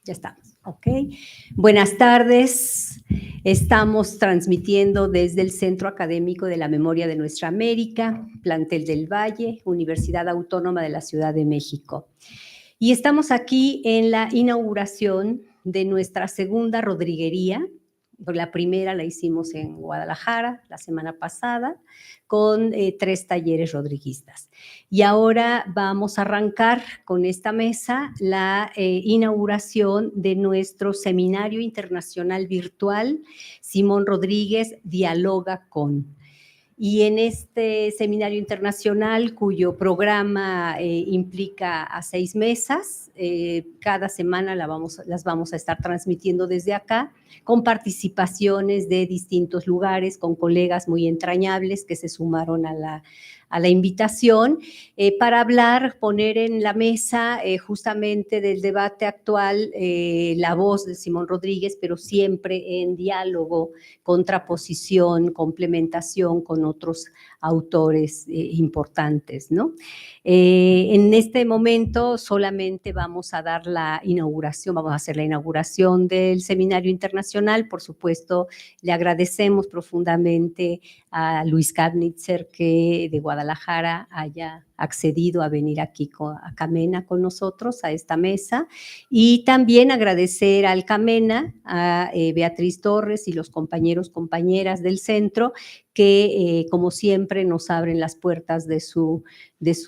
Ya estamos, ok. Buenas tardes. Estamos transmitiendo desde el Centro Académico de la Memoria de Nuestra América, Plantel del Valle, Universidad Autónoma de la Ciudad de México. Y estamos aquí en la inauguración de nuestra segunda rodriguería. La primera la hicimos en Guadalajara la semana pasada con 3 talleres rodriguistas. Y ahora vamos a arrancar con esta mesa la inauguración de nuestro seminario internacional virtual Simón Rodríguez Dialoga con. Y en este seminario internacional, cuyo programa implica a 6 mesas, cada semana las vamos a estar transmitiendo desde acá, con participaciones de distintos lugares, con colegas muy entrañables que se sumaron a la invitación, para hablar, poner en la mesa justamente del debate actual la voz de Simón Rodríguez, pero siempre en diálogo, contraposición, complementación con otros autores importantes, ¿no? En este momento solamente vamos a dar la inauguración, vamos a hacer la inauguración del seminario internacional. Por supuesto, le agradecemos profundamente a Luis Karnitzer que de Guadalajara haya accedido a venir aquí a Camena con nosotros a esta mesa, y también agradecer al Camena, a Beatriz Torres y los compañeros, compañeras del centro que como siempre nos abren las puertas de su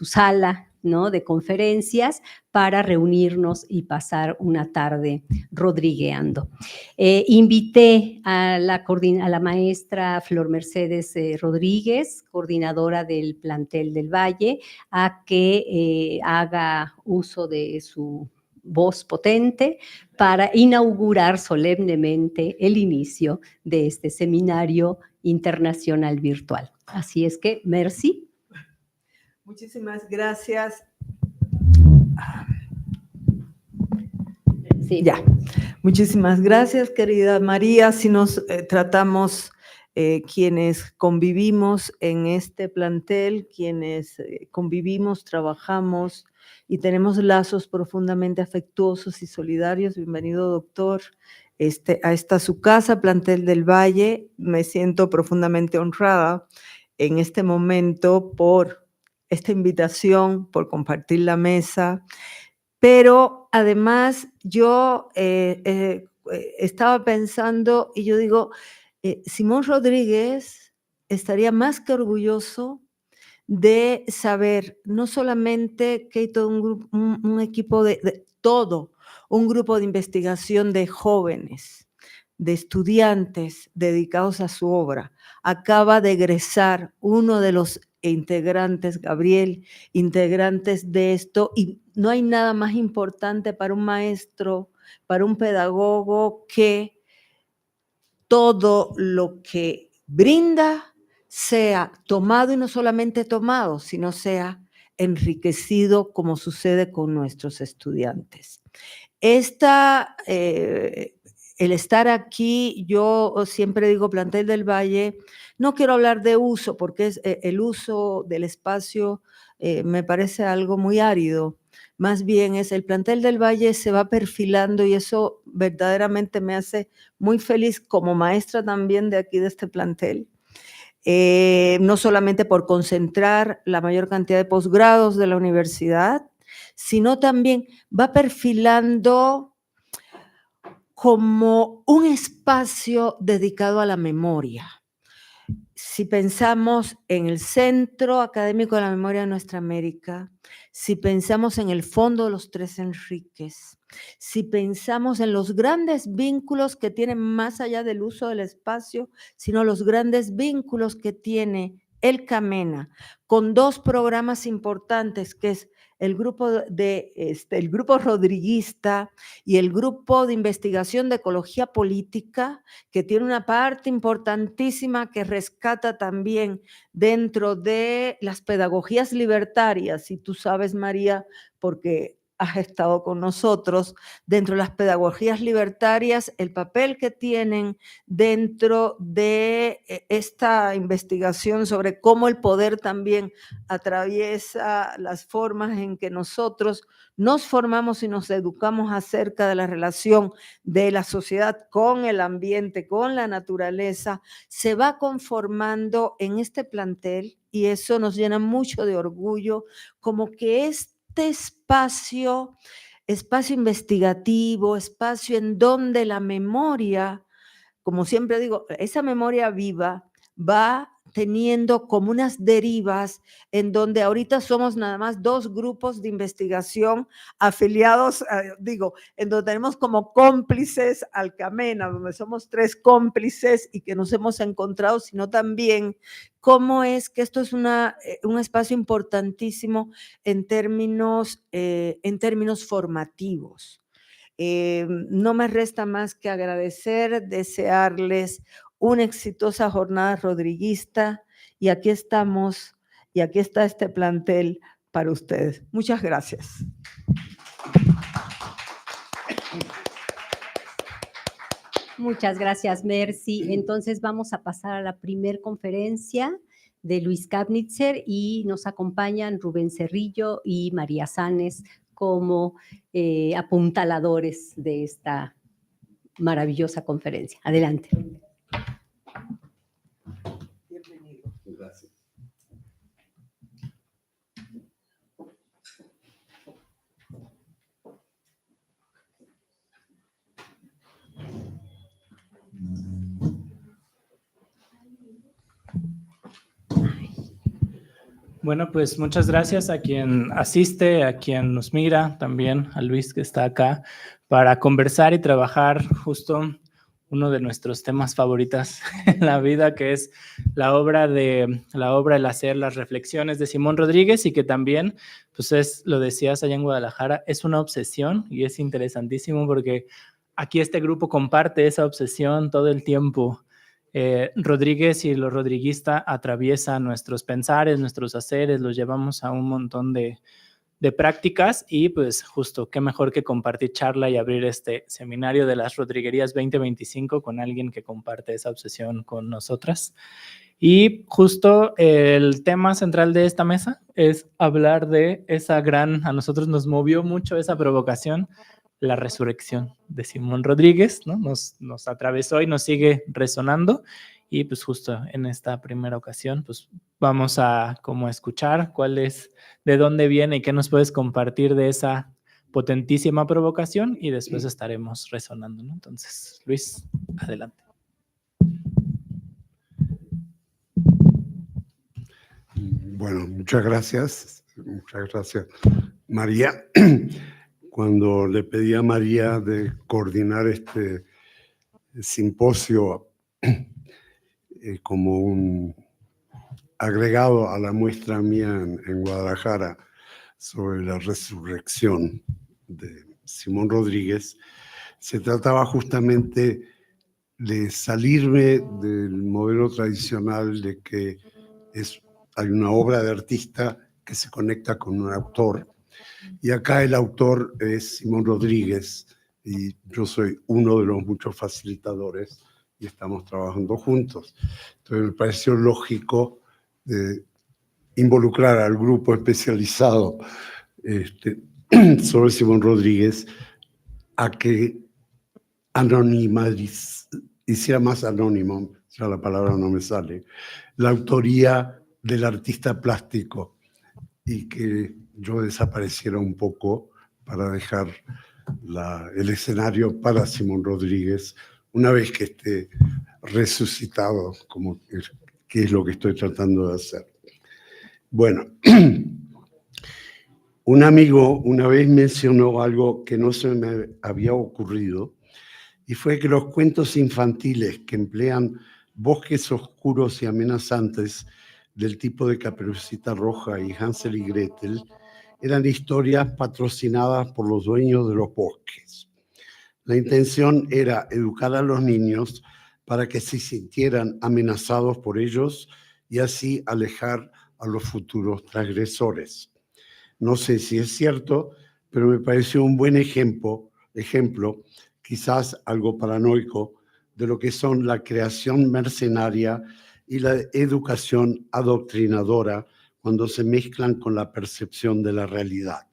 sala, ¿no?, de conferencias para reunirnos y pasar una tarde rodrigueando. Invité a la maestra Flor Mercedes Rodríguez, coordinadora del Plantel del Valle, a que haga uso de su voz potente para inaugurar solemnemente el inicio de este seminario internacional virtual. Así es que, merci. Muchísimas gracias. Sí. Ya. Muchísimas gracias, querida María. Si nos tratamos quienes convivimos en este plantel, quienes convivimos, trabajamos y tenemos lazos profundamente afectuosos y solidarios. Bienvenido, doctor, a esta su casa, Plantel del Valle. Me siento profundamente honrada en este momento por esta invitación, por compartir la mesa, pero además yo estaba pensando y yo digo, Simón Rodríguez estaría más que orgulloso de saber no solamente que hay todo un equipo un grupo de investigación de jóvenes, de estudiantes dedicados a su obra. Acaba de egresar uno de los integrantes, Gabriel, integrantes de esto, y no hay nada más importante para un maestro, para un pedagogo, que todo lo que brinda sea tomado, y no solamente tomado, sino sea enriquecido, como sucede con nuestros estudiantes. El estar aquí, yo siempre digo Plantel del Valle, no quiero hablar de uso, porque el uso del espacio me parece algo muy árido. Más bien es el Plantel del Valle se va perfilando, y eso verdaderamente me hace muy feliz como maestra también de aquí, de este plantel. No solamente por concentrar la mayor cantidad de posgrados de la universidad, sino también va perfilando como un espacio dedicado a la memoria. Si pensamos en el Centro Académico de la Memoria de Nuestra América, si pensamos en el Fondo de los Tres Enriques, si pensamos en los grandes vínculos que tienen más allá del uso del espacio, sino los grandes vínculos que tiene el Camena con 2 programas importantes, que es el grupo rodriguista y el grupo de investigación de ecología política, que tiene una parte importantísima que rescata también dentro de las pedagogías libertarias. Y tú sabes, María, porque has estado con nosotros, dentro de las pedagogías libertarias, el papel que tienen dentro de esta investigación sobre cómo el poder también atraviesa las formas en que nosotros nos formamos y nos educamos acerca de la relación de la sociedad con el ambiente, con la naturaleza, se va conformando en este plantel, y eso nos llena mucho de orgullo, como que este espacio investigativo, espacio en donde la memoria, como siempre digo, esa memoria viva va teniendo como unas derivas en donde ahorita somos nada más 2 grupos de investigación afiliados, en donde tenemos como cómplices Alcamena, donde somos 3 cómplices y que nos hemos encontrado, sino también cómo es que esto es un espacio importantísimo en términos formativos. No me resta más que agradecer, desearles una exitosa jornada rodriguista, y aquí estamos, y aquí está este plantel para ustedes. Muchas gracias. Muchas gracias, Mercy. Entonces vamos a pasar a la primer conferencia de Luis Kapnitzer, y nos acompañan Rubén Cerrillo y María Sanes como apuntaladores de esta maravillosa conferencia. Adelante. Bienvenido. Gracias. Bueno, pues muchas gracias a quien asiste, a quien nos mira, también a Luis que está acá, para conversar y trabajar justo uno de nuestros temas favoritos en la vida, que es la obra, el hacer, las reflexiones de Simón Rodríguez, y que también, pues lo decías allá en Guadalajara, es una obsesión, y es interesantísimo porque aquí este grupo comparte esa obsesión todo el tiempo. Rodríguez y lo rodriguista atraviesa nuestros pensares, nuestros haceres, los llevamos a un montón de prácticas, y pues justo qué mejor que compartir charla y abrir este seminario de las Rodriguerías 2025 con alguien que comparte esa obsesión con nosotras. Y justo el tema central de esta mesa es hablar de a nosotros nos movió mucho esa provocación, la resurrección de Simón Rodríguez, ¿no? Nos atravesó y nos sigue resonando, y pues justo en esta primera ocasión pues vamos a como escuchar de dónde viene y qué nos puedes compartir de esa potentísima provocación, y después estaremos resonando, ¿no? Entonces, Luis, adelante. Bueno, muchas gracias. Muchas gracias, María. Cuando le pedí a María de coordinar este simposio como un agregado a la muestra mía en Guadalajara sobre la resurrección de Simón Rodríguez, se trataba justamente de salirme del modelo tradicional de que hay una obra de artista que se conecta con un autor, y acá el autor es Simón Rodríguez y yo soy uno de los muchos facilitadores y estamos trabajando juntos. Entonces me pareció lógico involucrar al grupo especializado sobre Simón Rodríguez a que hiciera más anónimo, ya la palabra no me sale, la autoría del artista plástico, y que yo desapareciera un poco para dejar el escenario para Simón Rodríguez una vez que esté resucitado, que es lo que estoy tratando de hacer. Bueno, un amigo una vez mencionó algo que no se me había ocurrido, y fue que los cuentos infantiles que emplean bosques oscuros y amenazantes del tipo de Caperucita Roja y Hansel y Gretel eran historias patrocinadas por los dueños de los bosques. La intención era educar a los niños para que se sintieran amenazados por ellos y así alejar a los futuros transgresores. No sé si es cierto, pero me pareció un buen ejemplo, quizás algo paranoico, de lo que son la creación mercenaria y la educación adoctrinadora cuando se mezclan con la percepción de la realidad.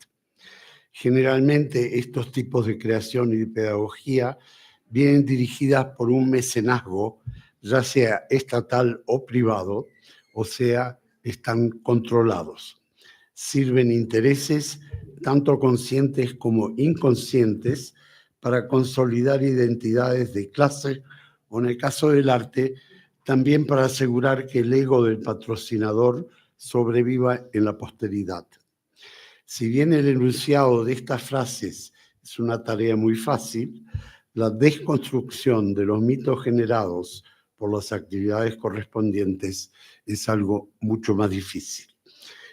Generalmente estos tipos de creación y de pedagogía vienen dirigidas por un mecenazgo, ya sea estatal o privado, o sea, están controlados. Sirven intereses tanto conscientes como inconscientes para consolidar identidades de clase o, en el caso del arte, también para asegurar que el ego del patrocinador sobreviva en la posteridad. Si bien el enunciado de estas frases es una tarea muy fácil, la desconstrucción de los mitos generados por las actividades correspondientes es algo mucho más difícil.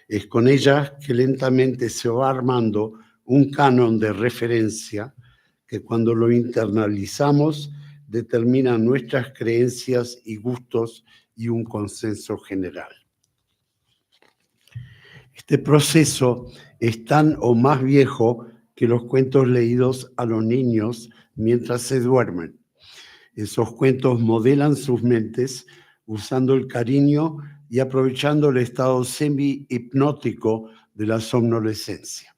Es con ellas que lentamente se va armando un canon de referencia que cuando lo internalizamos determina nuestras creencias y gustos y un consenso general. Este proceso es tan o más viejo que los cuentos leídos a los niños mientras se duermen. Esos cuentos modelan sus mentes usando el cariño y aprovechando el estado semi-hipnótico de la somnolesencia.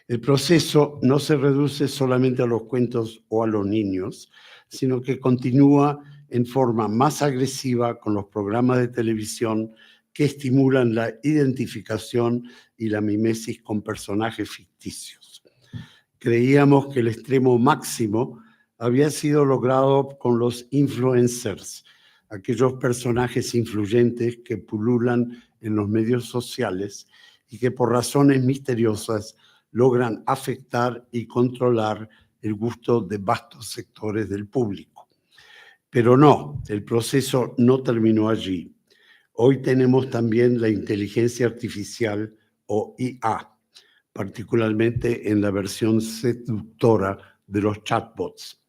El proceso no se reduce solamente a los cuentos o a los niños, sino que continúa en forma más agresiva con los programas de televisión que estimulan la identificación y la mimesis con personajes ficticios. Creíamos que el extremo máximo había sido logrado con los influencers, aquellos personajes influyentes que pululan en los medios sociales y que por razones misteriosas logran afectar y controlar el gusto de vastos sectores del público. Pero no, el proceso no terminó allí. Hoy tenemos también la inteligencia artificial o IA, particularmente en la versión seductora de los chatbots.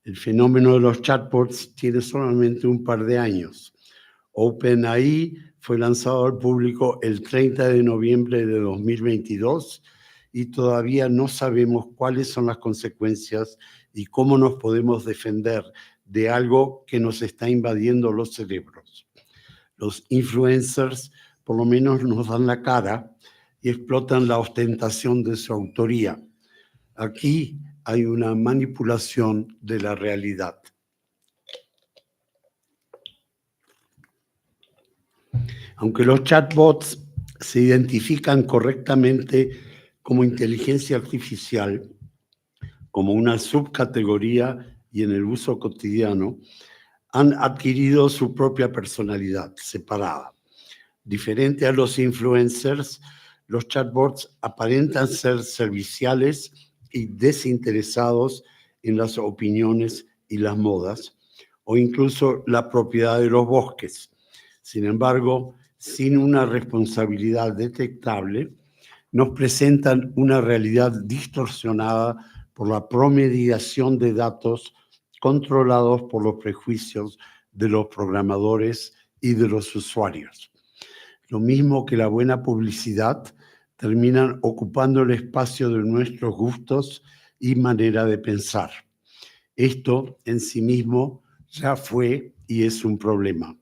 El fenómeno de los chatbots tiene solamente un par de años. OpenAI fue lanzado al público el 30 de noviembre de 2022 y todavía no sabemos cuáles son las consecuencias y cómo nos podemos defender de algo que nos está invadiendo los cerebros. Los influencers por lo menos nos dan la cara y explotan la ostentación de su autoría. Aquí hay una manipulación de la realidad. Aunque los chatbots se identifican correctamente como inteligencia artificial, como una subcategoría y en el uso cotidiano, han adquirido su propia personalidad separada. Diferente a los influencers, los chatbots aparentan ser serviciales y desinteresados en las opiniones y las modas, o incluso la propiedad de los bosques. Sin embargo, sin una responsabilidad detectable, nos presentan una realidad distorsionada por la promediación de datos controlados por los prejuicios de los programadores y de los usuarios. Lo mismo que la buena publicidad, terminan ocupando el espacio de nuestros gustos y manera de pensar. Esto en sí mismo ya fue y es un problema.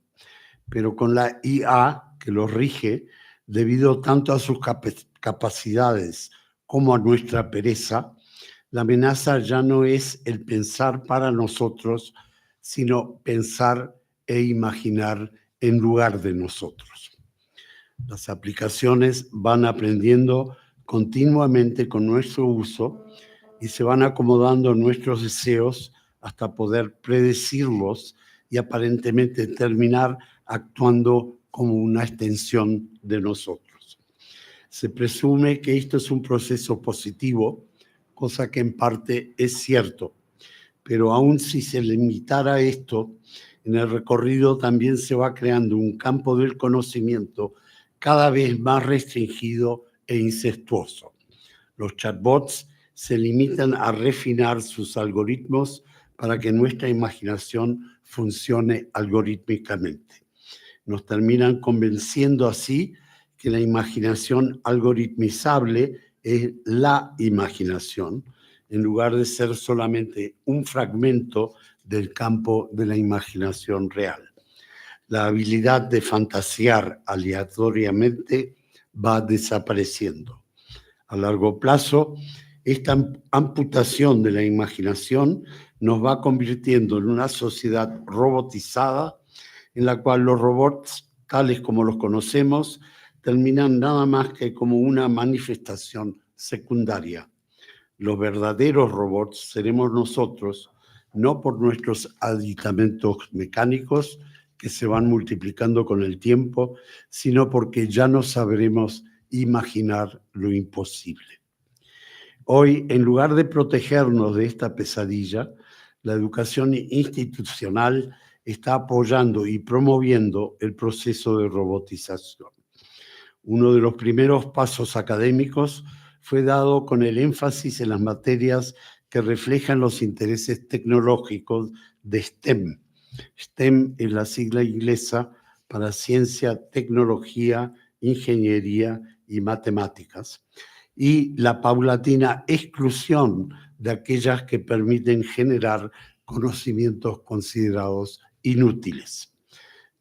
Pero con la IA que los rige, debido tanto a sus capacidades como a nuestra pereza, la amenaza ya no es el pensar para nosotros, sino pensar e imaginar en lugar de nosotros. Las aplicaciones van aprendiendo continuamente con nuestro uso y se van acomodando nuestros deseos hasta poder predecirlos y aparentemente terminar actuando como una extensión de nosotros. Se presume que esto es un proceso positivo, cosa que en parte es cierto, pero aun si se limitara a esto, en el recorrido también se va creando un campo del conocimiento cada vez más restringido e incestuoso. Los chatbots se limitan a refinar sus algoritmos para que nuestra imaginación funcione algorítmicamente. Nos terminan convenciendo así que la imaginación algoritmizable es la imaginación, en lugar de ser solamente un fragmento del campo de la imaginación real. La habilidad de fantasear aleatoriamente va desapareciendo. A largo plazo, esta amputación de la imaginación nos va convirtiendo en una sociedad robotizada en la cual los robots, tales como los conocemos, terminan nada más que como una manifestación secundaria. Los verdaderos robots seremos nosotros, no por nuestros aditamentos mecánicos que se van multiplicando con el tiempo, sino porque ya no sabremos imaginar lo imposible. Hoy, en lugar de protegernos de esta pesadilla, la educación institucional está apoyando y promoviendo el proceso de robotización. Uno de los primeros pasos académicos fue dado con el énfasis en las materias que reflejan los intereses tecnológicos de STEM. STEM es la sigla inglesa para ciencia, tecnología, ingeniería y matemáticas, y la paulatina exclusión de aquellas que permiten generar conocimientos considerados inútiles.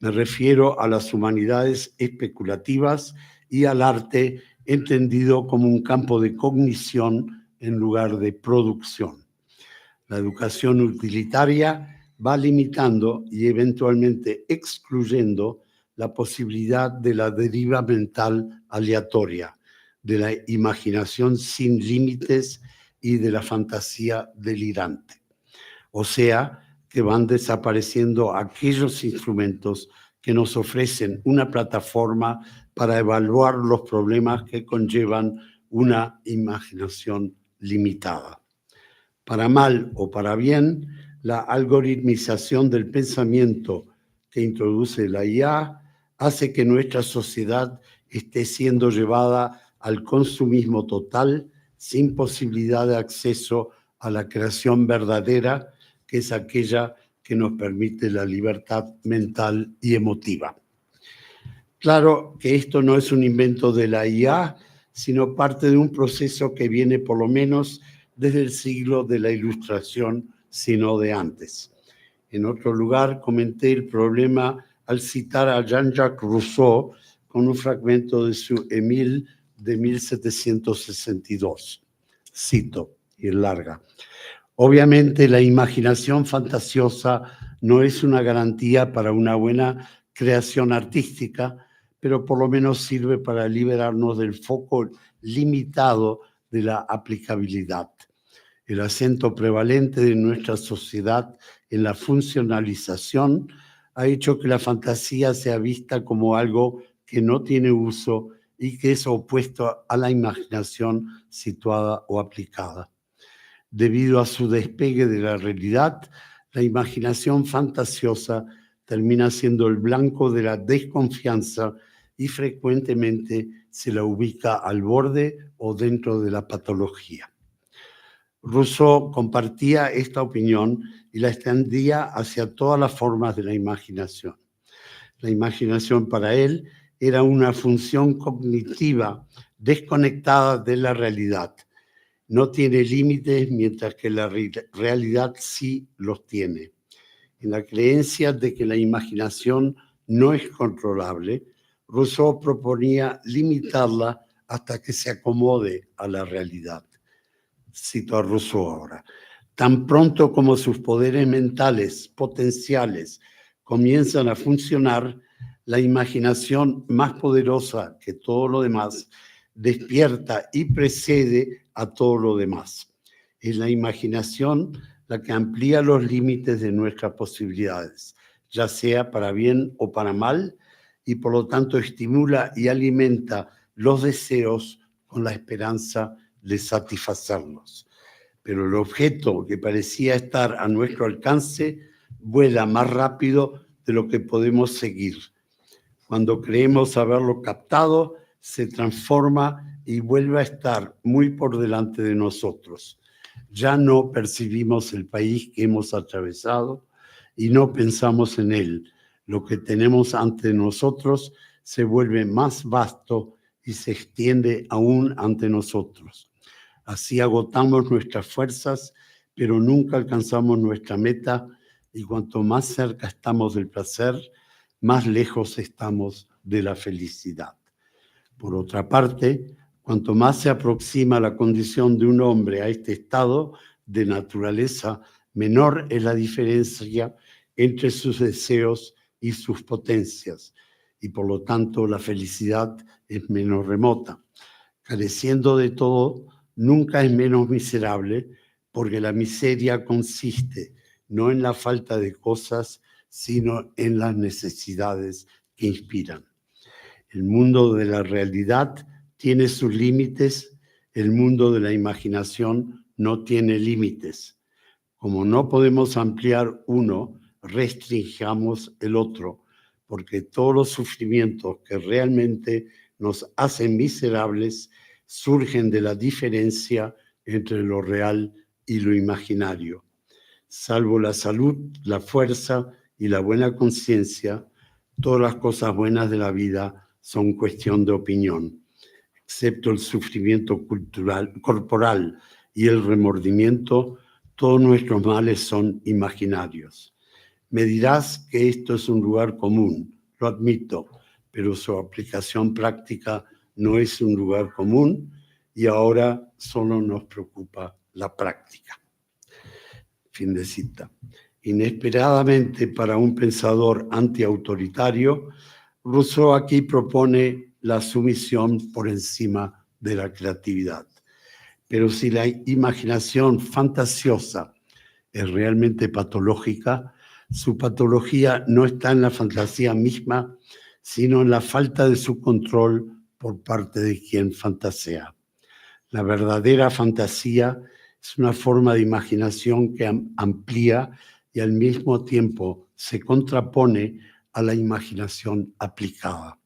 Me refiero a las humanidades especulativas y al arte entendido como un campo de cognición en lugar de producción. La educación utilitaria va limitando y eventualmente excluyendo la posibilidad de la deriva mental aleatoria, de la imaginación sin límites y de la fantasía delirante. O sea, que van desapareciendo aquellos instrumentos que nos ofrecen una plataforma para evaluar los problemas que conllevan una imaginación limitada. Para mal o para bien, la algoritmización del pensamiento que introduce la IA hace que nuestra sociedad esté siendo llevada al consumismo total sin posibilidad de acceso a la creación verdadera, que es aquella que nos permite la libertad mental y emotiva. Claro que esto no es un invento de la IA, sino parte de un proceso que viene por lo menos desde el siglo de la Ilustración, sino de antes. En otro lugar comenté el problema al citar a Jean-Jacques Rousseau con un fragmento de su Émile de 1762. Cito, y es larga. Obviamente la imaginación fantasiosa no es una garantía para una buena creación artística, pero por lo menos sirve para liberarnos del foco limitado de la aplicabilidad. El acento prevalente de nuestra sociedad en la funcionalización ha hecho que la fantasía sea vista como algo que no tiene uso y que es opuesto a la imaginación situada o aplicada. Debido a su despegue de la realidad, la imaginación fantasiosa termina siendo el blanco de la desconfianza y frecuentemente se la ubica al borde o dentro de la patología. Rousseau compartía esta opinión y la extendía hacia todas las formas de la imaginación. La imaginación para él era una función cognitiva desconectada de la realidad. No tiene límites, mientras que la realidad sí los tiene. En la creencia de que la imaginación no es controlable, Rousseau proponía limitarla hasta que se acomode a la realidad. Cito a Rousseau ahora. Tan pronto como sus poderes mentales potenciales comienzan a funcionar, la imaginación más poderosa que todo lo demás despierta y precede a todo lo demás. Es la imaginación la que amplía los límites de nuestras posibilidades, ya sea para bien o para mal, y por lo tanto estimula y alimenta los deseos con la esperanza de satisfacerlos. Pero el objeto que parecía estar a nuestro alcance vuela más rápido de lo que podemos seguir. Cuando creemos haberlo captado, se transforma y vuelve a estar muy por delante de nosotros. Ya no percibimos el país que hemos atravesado y no pensamos en él. Lo que tenemos ante nosotros se vuelve más vasto y se extiende aún ante nosotros. Así agotamos nuestras fuerzas, pero nunca alcanzamos nuestra meta, y cuanto más cerca estamos del placer, más lejos estamos de la felicidad. Por otra parte, cuanto más se aproxima la condición de un hombre a este estado de naturaleza, menor es la diferencia entre sus deseos y sus potencias, y por lo tanto la felicidad es menos remota. Careciendo de todo, nunca es menos miserable, porque la miseria consiste no en la falta de cosas, sino en las necesidades que inspiran. El mundo de la realidad tiene sus límites, el mundo de la imaginación no tiene límites. Como no podemos ampliar uno, restringamos el otro, porque todos los sufrimientos que realmente nos hacen miserables surgen de la diferencia entre lo real y lo imaginario. Salvo la salud, la fuerza y la buena conciencia, todas las cosas buenas de la vida son cuestión de opinión, excepto el sufrimiento corporal y el remordimiento. Todos nuestros males son imaginarios. Me dirás que esto es un lugar común, lo admito, pero su aplicación práctica no es un lugar común y ahora solo nos preocupa la práctica. Fin de cita. Inesperadamente para un pensador antiautoritario, Rousseau aquí propone la sumisión por encima de la creatividad. Pero si la imaginación fantasiosa es realmente patológica, su patología no está en la fantasía misma, sino en la falta de su control por parte de quien fantasea. La verdadera fantasía es una forma de imaginación que amplía y al mismo tiempo se contrapone a la imaginación aplicada,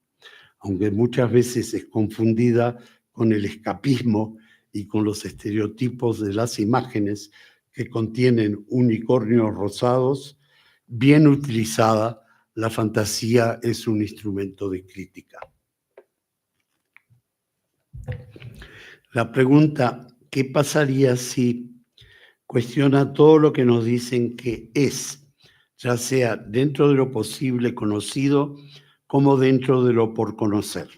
aunque muchas veces es confundida con el escapismo y con los estereotipos de las imágenes que contienen unicornios rosados. Bien utilizada, la fantasía es un instrumento de crítica. La pregunta, ¿qué pasaría si cuestiona todo lo que nos dicen que es, ya sea dentro de lo posible conocido como dentro de lo por conocer?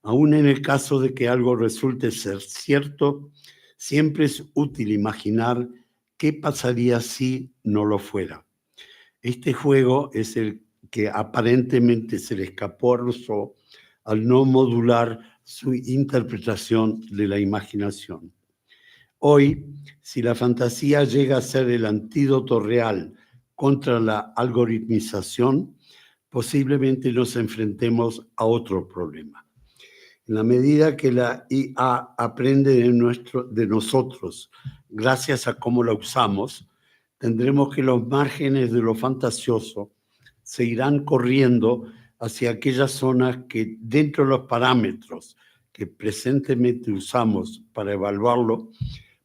Aún en el caso de que algo resulte ser cierto, siempre es útil imaginar qué pasaría si no lo fuera. Este juego es el que aparentemente se le escapó a Rousseau al no modular su interpretación de la imaginación. Hoy, si la fantasía llega a ser el antídoto real contra la algoritmización, posiblemente nos enfrentemos a otro problema. En la medida que la IA aprende de nosotros, gracias a cómo la usamos, tendremos que los márgenes de lo fantasioso se irán corriendo hacia aquellas zonas que, dentro de los parámetros que presentemente usamos para evaluarlo,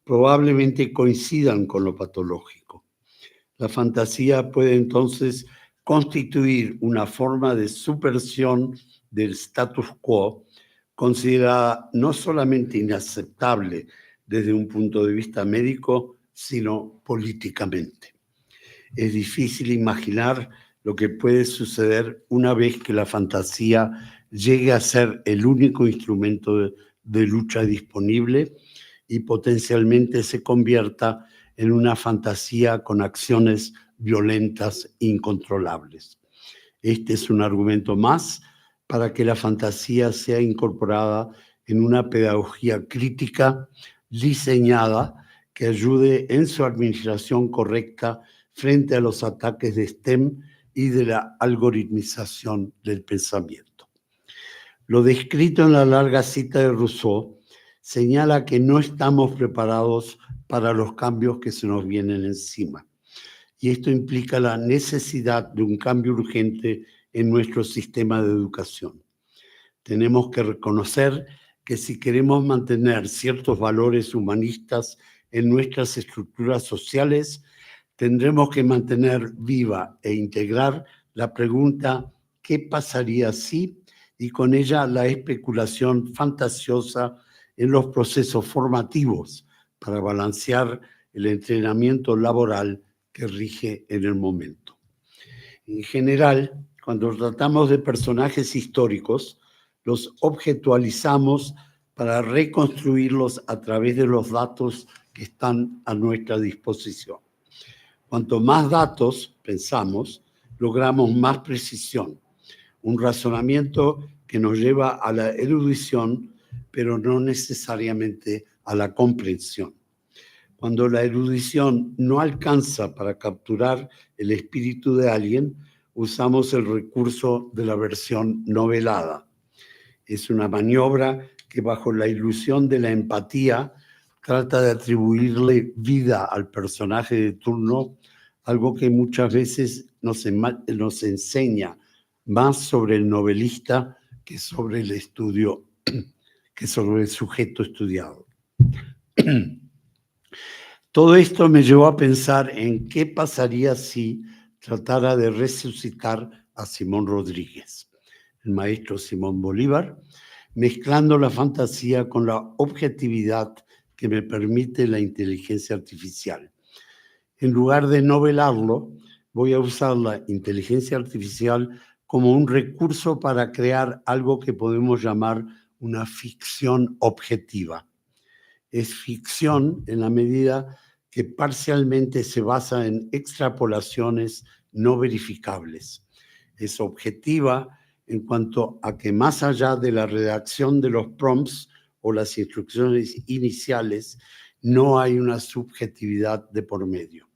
probablemente coincidan con lo patológico. La fantasía puede entonces constituir una forma de subversión del status quo, considerada no solamente inaceptable desde un punto de vista médico, sino políticamente. Es difícil imaginar lo que puede suceder una vez que la fantasía llegue a ser el único instrumento de lucha disponible y potencialmente se convierta en una fantasía con acciones violentas incontrolables. Este es un argumento más para que la fantasía sea incorporada en una pedagogía crítica diseñada que ayude en su administración correcta frente a los ataques de STEM y de la algoritmización del pensamiento. Lo descrito en la larga cita de Rousseau señala que no estamos preparados para los cambios que se nos vienen encima. Y esto implica la necesidad de un cambio urgente en nuestro sistema de educación. Tenemos que reconocer que si queremos mantener ciertos valores humanistas en nuestras estructuras sociales, tendremos que mantener viva e integrar la pregunta ¿qué pasaría si? y con ella la especulación fantasiosa en los procesos formativos para balancear el entrenamiento laboral que rige en el momento. En general, cuando tratamos de personajes históricos, los objetualizamos para reconstruirlos a través de los datos que están a nuestra disposición. Cuanto más datos pensamos, logramos más precisión, un razonamiento que nos lleva a la erudición, pero no necesariamente a la comprensión. Cuando la erudición no alcanza para capturar el espíritu de alguien, usamos el recurso de la versión novelada. Es una maniobra que bajo la ilusión de la empatía trata de atribuirle vida al personaje de turno, algo que muchas veces nos enseña más sobre el novelista que sobre el estudio, que sobre el sujeto estudiado. Todo esto me llevó a pensar en qué pasaría si tratara de resucitar a Simón Rodríguez, el maestro Simón Bolívar, mezclando la fantasía con la objetividad que me permite la inteligencia artificial. En lugar de novelarlo, voy a usar la inteligencia artificial como un recurso para crear algo que podemos llamar una ficción objetiva. Es ficción en la medida que parcialmente se basa en extrapolaciones no verificables. Es objetiva en cuanto a que más allá de la redacción de los prompts o las instrucciones iniciales, no hay una subjetividad de por medio.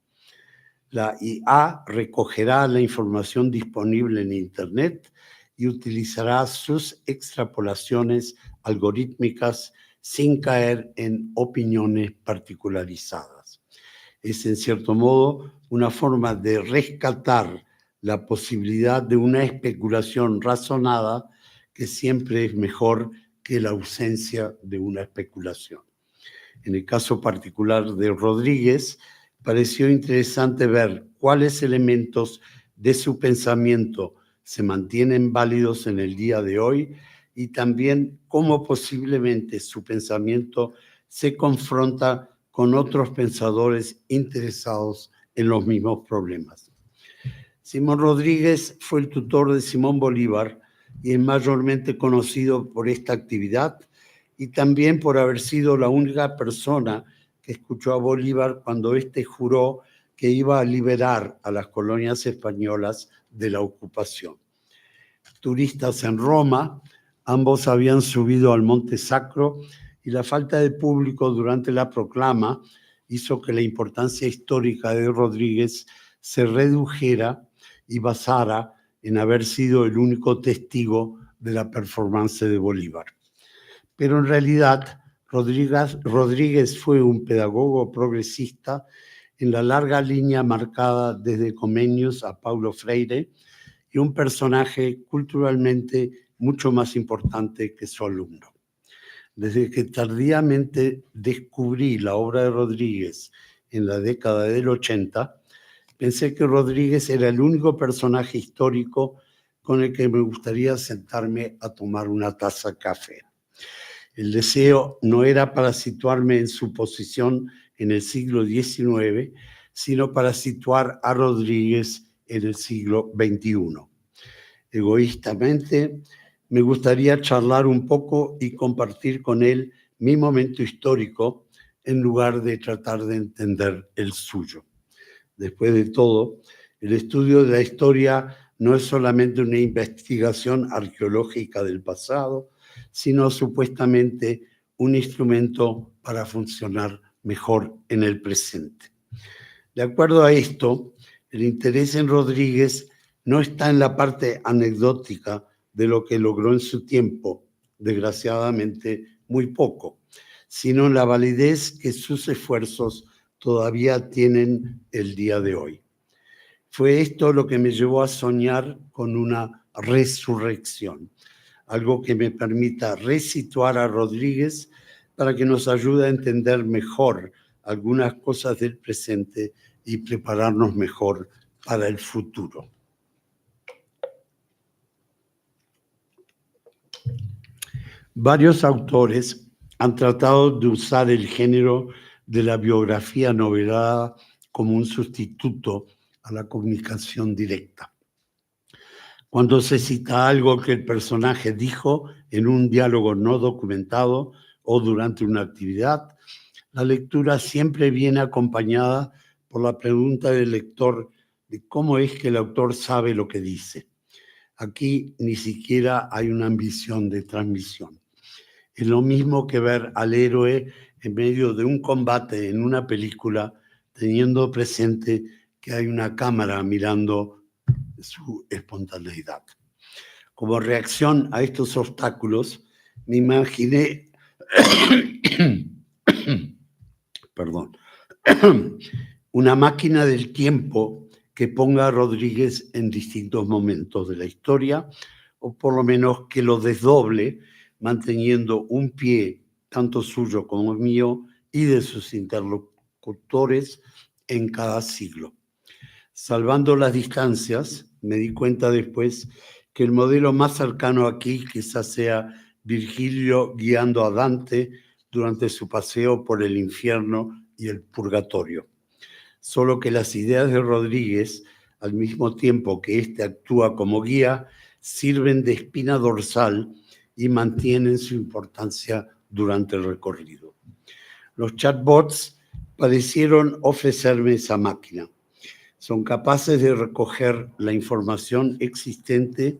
La IA recogerá la información disponible en Internet y utilizará sus extrapolaciones algorítmicas sin caer en opiniones particularizadas. Es, en cierto modo, una forma de rescatar la posibilidad de una especulación razonada que siempre es mejor que la ausencia de una especulación. En el caso particular de Rodríguez, pareció interesante ver cuáles elementos de su pensamiento se mantienen válidos en el día de hoy y también cómo posiblemente su pensamiento se confronta con otros pensadores interesados en los mismos problemas. Simón Rodríguez fue el tutor de Simón Bolívar y es mayormente conocido por esta actividad y también por haber sido la única persona que escuchó a Bolívar cuando éste juró que iba a liberar a las colonias españolas de la ocupación. Turistas en Roma, ambos habían subido al Monte Sacro y la falta de público durante la proclama hizo que la importancia histórica de Rodríguez se redujera y basara en haber sido el único testigo de la performance de Bolívar. Pero en realidad, Rodríguez fue un pedagogo progresista en la larga línea marcada desde Comenius a Paulo Freire y un personaje culturalmente mucho más importante que su alumno. Desde que tardíamente descubrí la obra de Rodríguez en la década del 80, pensé que Rodríguez era el único personaje histórico con el que me gustaría sentarme a tomar una taza de café. El deseo no era para situarme en su posición en el siglo XIX, sino para situar a Rodríguez en el siglo XXI. Egoístamente, me gustaría charlar un poco y compartir con él mi momento histórico en lugar de tratar de entender el suyo. Después de todo, el estudio de la historia no es solamente una investigación arqueológica del pasado, sino supuestamente un instrumento para funcionar mejor en el presente. De acuerdo a esto, el interés en Rodríguez no está en la parte anecdótica de lo que logró en su tiempo, desgraciadamente muy poco, sino en la validez que sus esfuerzos todavía tienen el día de hoy. Fue esto lo que me llevó a soñar con una resurrección, algo que me permita resituar a Rodríguez para que nos ayude a entender mejor algunas cosas del presente y prepararnos mejor para el futuro. Varios autores han tratado de usar el género de la biografía novelada como un sustituto a la comunicación directa. Cuando se cita algo que el personaje dijo en un diálogo no documentado o durante una actividad, la lectura siempre viene acompañada por la pregunta del lector de cómo es que el autor sabe lo que dice. Aquí ni siquiera hay una ambición de transmisión. Es lo mismo que ver al héroe en medio de un combate en una película, teniendo presente que hay una cámara mirando su espontaneidad. Como reacción a estos obstáculos, me imaginé una máquina del tiempo que ponga a Rodríguez en distintos momentos de la historia, o por lo menos que lo desdoble, manteniendo un pie, tanto suyo como mío, y de sus interlocutores en cada siglo. Salvando las distancias, me di cuenta después que el modelo más cercano aquí quizás sea Virgilio guiando a Dante durante su paseo por el infierno y el purgatorio. Solo que las ideas de Rodríguez, al mismo tiempo que éste actúa como guía, sirven de espina dorsal y mantienen su importancia durante el recorrido. Los chatbots parecieron ofrecerme esa máquina. Son capaces de recoger la información existente,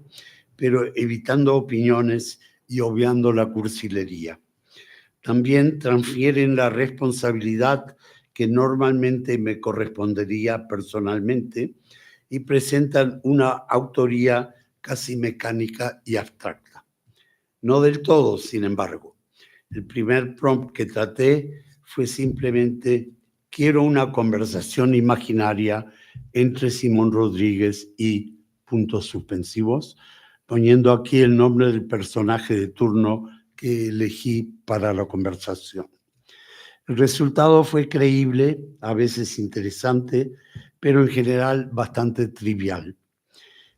pero evitando opiniones y obviando la cursilería. También transfieren la responsabilidad que normalmente me correspondería personalmente y presentan una autoría casi mecánica y abstracta. No del todo, sin embargo. El primer prompt que traté fue simplemente: quiero una conversación imaginaria entre Simón Rodríguez y puntos suspensivos, poniendo aquí el nombre del personaje de turno que elegí para la conversación. El resultado fue creíble, a veces interesante, pero en general bastante trivial.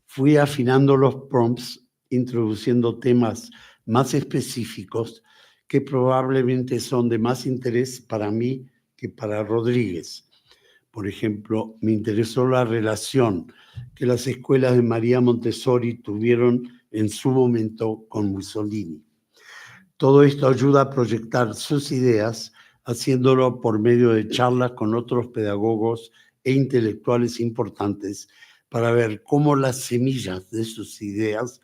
Fui afinando los prompts, introduciendo temas más específicos que probablemente son de más interés para mí que para Rodríguez. Por ejemplo, me interesó la relación que las escuelas de María Montessori tuvieron en su momento con Mussolini. Todo esto ayuda a proyectar sus ideas, haciéndolo por medio de charlas con otros pedagogos e intelectuales importantes para ver cómo las semillas de sus ideas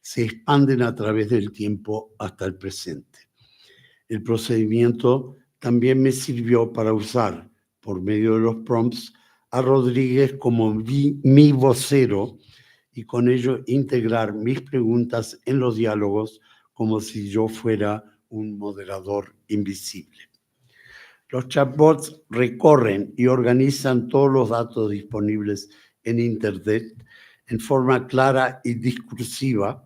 se expanden a través del tiempo hasta el presente. El procedimiento también me sirvió para usar, por medio de los prompts, a Rodríguez como mi vocero y con ello integrar mis preguntas en los diálogos como si yo fuera un moderador invisible. Los chatbots recorren y organizan todos los datos disponibles en Internet en forma clara y discursiva,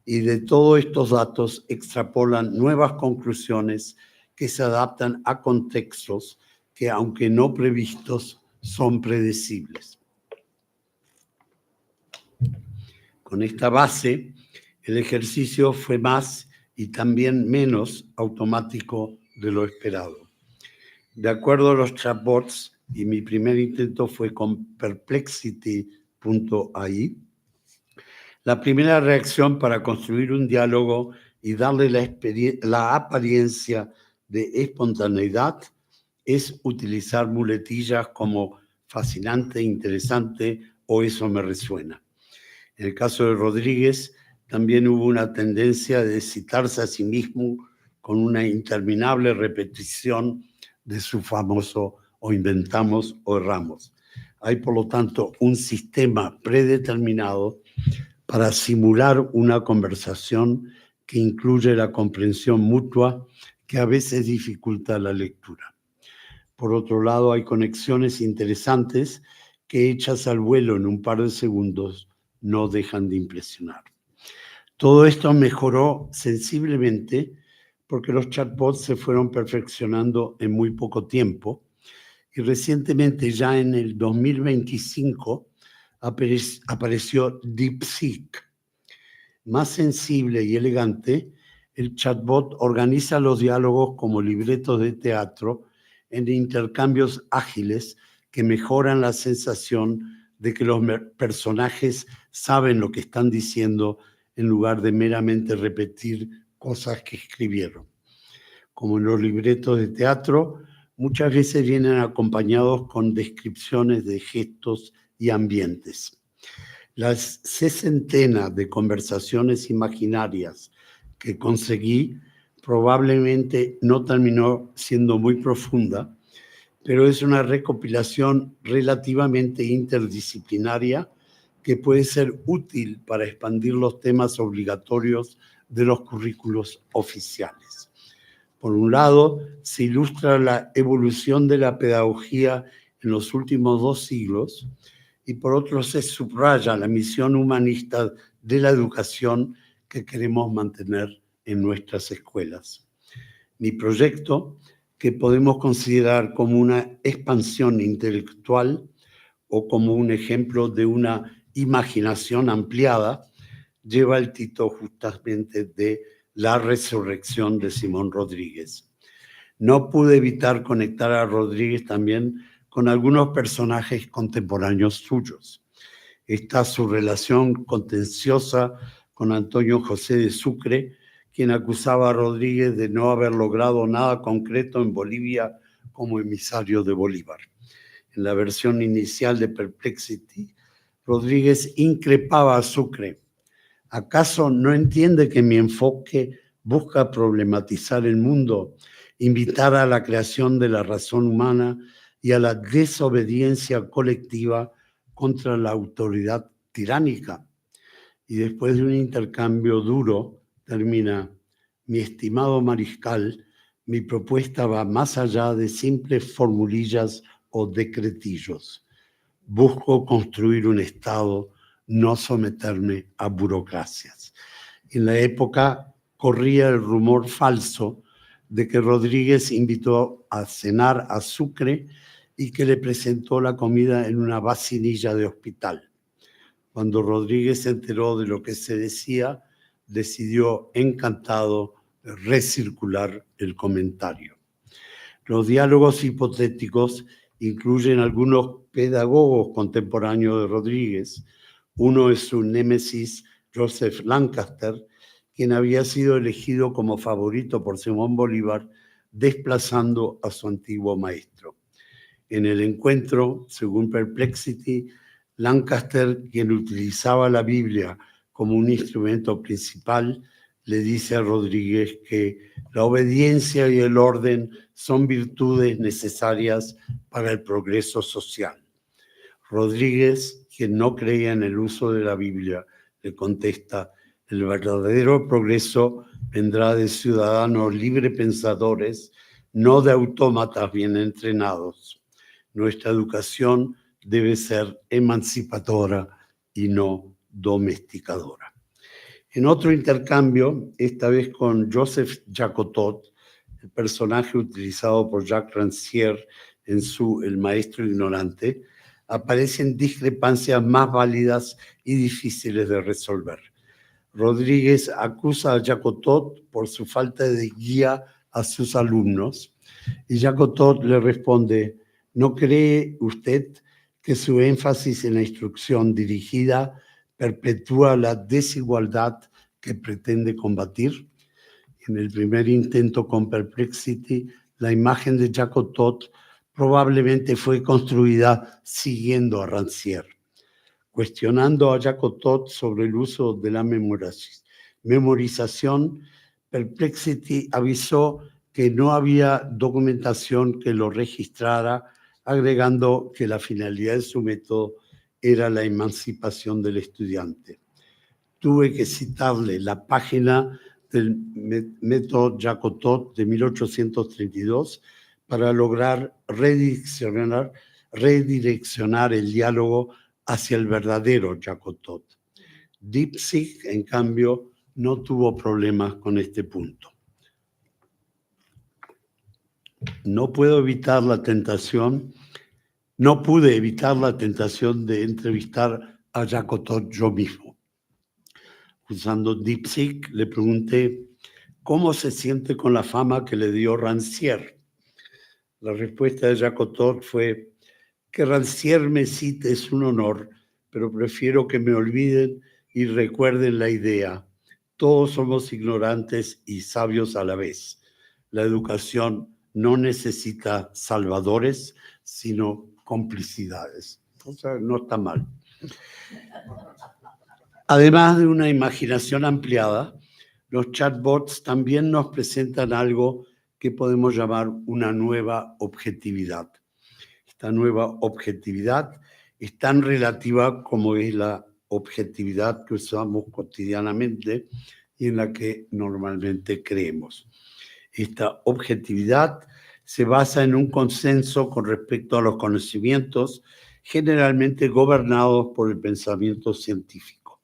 y de todos estos datos extrapolan nuevas conclusiones que se adaptan a contextos que, aunque no previstos, son predecibles. Con esta base, el ejercicio fue más y también menos automático de lo esperado. De acuerdo a los chatbots, y mi primer intento fue con Perplexity.ai, la primera reacción para construir un diálogo y darle la apariencia de espontaneidad es utilizar muletillas como fascinante, interesante o eso me resuena. En el caso de Rodríguez, también hubo una tendencia de citarse a sí mismo con una interminable repetición de su famoso o inventamos o erramos. Hay, por lo tanto, un sistema predeterminado para simular una conversación que incluye la comprensión mutua que a veces dificulta la lectura. Por otro lado, hay conexiones interesantes que, hechas al vuelo en un par de segundos, no dejan de impresionar. Todo esto mejoró sensiblemente porque los chatbots se fueron perfeccionando en muy poco tiempo y recientemente, ya en el 2025, apareció DeepSeek, más sensible y elegante, El chatbot organiza los diálogos como libretos de teatro en intercambios ágiles que mejoran la sensación de que los personajes saben lo que están diciendo en lugar de meramente repetir cosas que escribieron. Como en los libretos de teatro, muchas veces vienen acompañados con descripciones de gestos y ambientes. La sesentena de conversaciones imaginarias que conseguí probablemente no terminó siendo muy profunda, pero es una recopilación relativamente interdisciplinaria que puede ser útil para expandir los temas obligatorios de los currículos oficiales. Por un lado, se ilustra la evolución de la pedagogía en los últimos 2 siglos y por otro se subraya la misión humanista de la educación que queremos mantener en nuestras escuelas. Mi proyecto, que podemos considerar como una expansión intelectual o como un ejemplo de una imaginación ampliada, lleva el título justamente de La resurrección de Simón Rodríguez. No pude evitar conectar a Rodríguez también con algunos personajes contemporáneos suyos. Está su relación contenciosa con Antonio José de Sucre, quien acusaba a Rodríguez de no haber logrado nada concreto en Bolivia como emisario de Bolívar. En la versión inicial de Perplexity, Rodríguez increpaba a Sucre. ¿Acaso no entiende que mi enfoque busca problematizar el mundo, invitar a la creación de la razón humana y a la desobediencia colectiva contra la autoridad tiránica? Y después de un intercambio duro, termina: mi estimado mariscal, mi propuesta va más allá de simples formulillas o decretillos. Busco construir un Estado, no someterme a burocracias. En la época corría el rumor falso de que Rodríguez invitó a cenar a Sucre y que le presentó la comida en una vacinilla de hospital. Cuando Rodríguez se enteró de lo que se decía, decidió encantado recircular el comentario. Los diálogos hipotéticos incluyen algunos pedagogos contemporáneos de Rodríguez. Uno es su némesis Joseph Lancaster, quien había sido elegido como favorito por Simón Bolívar, desplazando a su antiguo maestro. En el encuentro, según Perplexity, Lancaster, quien utilizaba la Biblia como un instrumento principal, le dice a Rodríguez que la obediencia y el orden son virtudes necesarias para el progreso social. Rodríguez, quien no creía en el uso de la Biblia, le contesta: el verdadero progreso vendrá de ciudadanos librepensadores, no de autómatas bien entrenados. Nuestra educación debe ser emancipadora y no domesticadora. En otro intercambio, esta vez con Joseph Jacotot, el personaje utilizado por Jacques Rancière en su El maestro ignorante, aparecen discrepancias más válidas y difíciles de resolver. Rodríguez acusa a Jacotot por su falta de guía a sus alumnos y Jacotot le responde: ¿no cree usted que su énfasis en la instrucción dirigida perpetúa la desigualdad que pretende combatir? En el primer intento con Perplexity, la imagen de Jacotot probablemente fue construida siguiendo a Rancière. Cuestionando a Jacotot sobre el uso de la memorización, Perplexity avisó que no había documentación que lo registrara, agregando que la finalidad de su método era la emancipación del estudiante. Tuve que citarle la página del método Jacotot de 1832 para lograr redireccionar el diálogo hacia el verdadero Jacotot. Dipsig, en cambio, no tuvo problemas con este punto. No pude evitar la tentación de entrevistar a Jacotot yo mismo. Usando Dipsig, le pregunté: ¿cómo se siente con la fama que le dio Rancière? La respuesta de Jacques Todt fue: que Rancière me cite es un honor, pero prefiero que me olviden y recuerden la idea. Todos somos ignorantes y sabios a la vez. La educación no necesita salvadores, sino complicidades. O sea, no está mal. Además de una imaginación ampliada, los chatbots también nos presentan algo que podemos llamar una nueva objetividad. Esta nueva objetividad es tan relativa como es la objetividad que usamos cotidianamente y en la que normalmente creemos. Esta objetividad se basa en un consenso con respecto a los conocimientos generalmente gobernados por el pensamiento científico.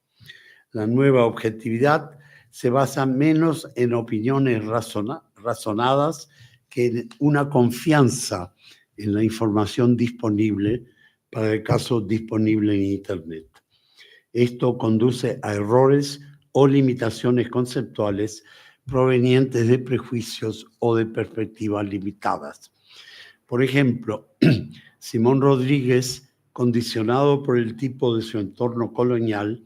La nueva objetividad se basa menos en opiniones razonadas que en una confianza en la información disponible, para el caso disponible en Internet. Esto conduce a errores o limitaciones conceptuales provenientes de prejuicios o de perspectivas limitadas. Por ejemplo, Simón Rodríguez, condicionado por el tipo de su entorno colonial,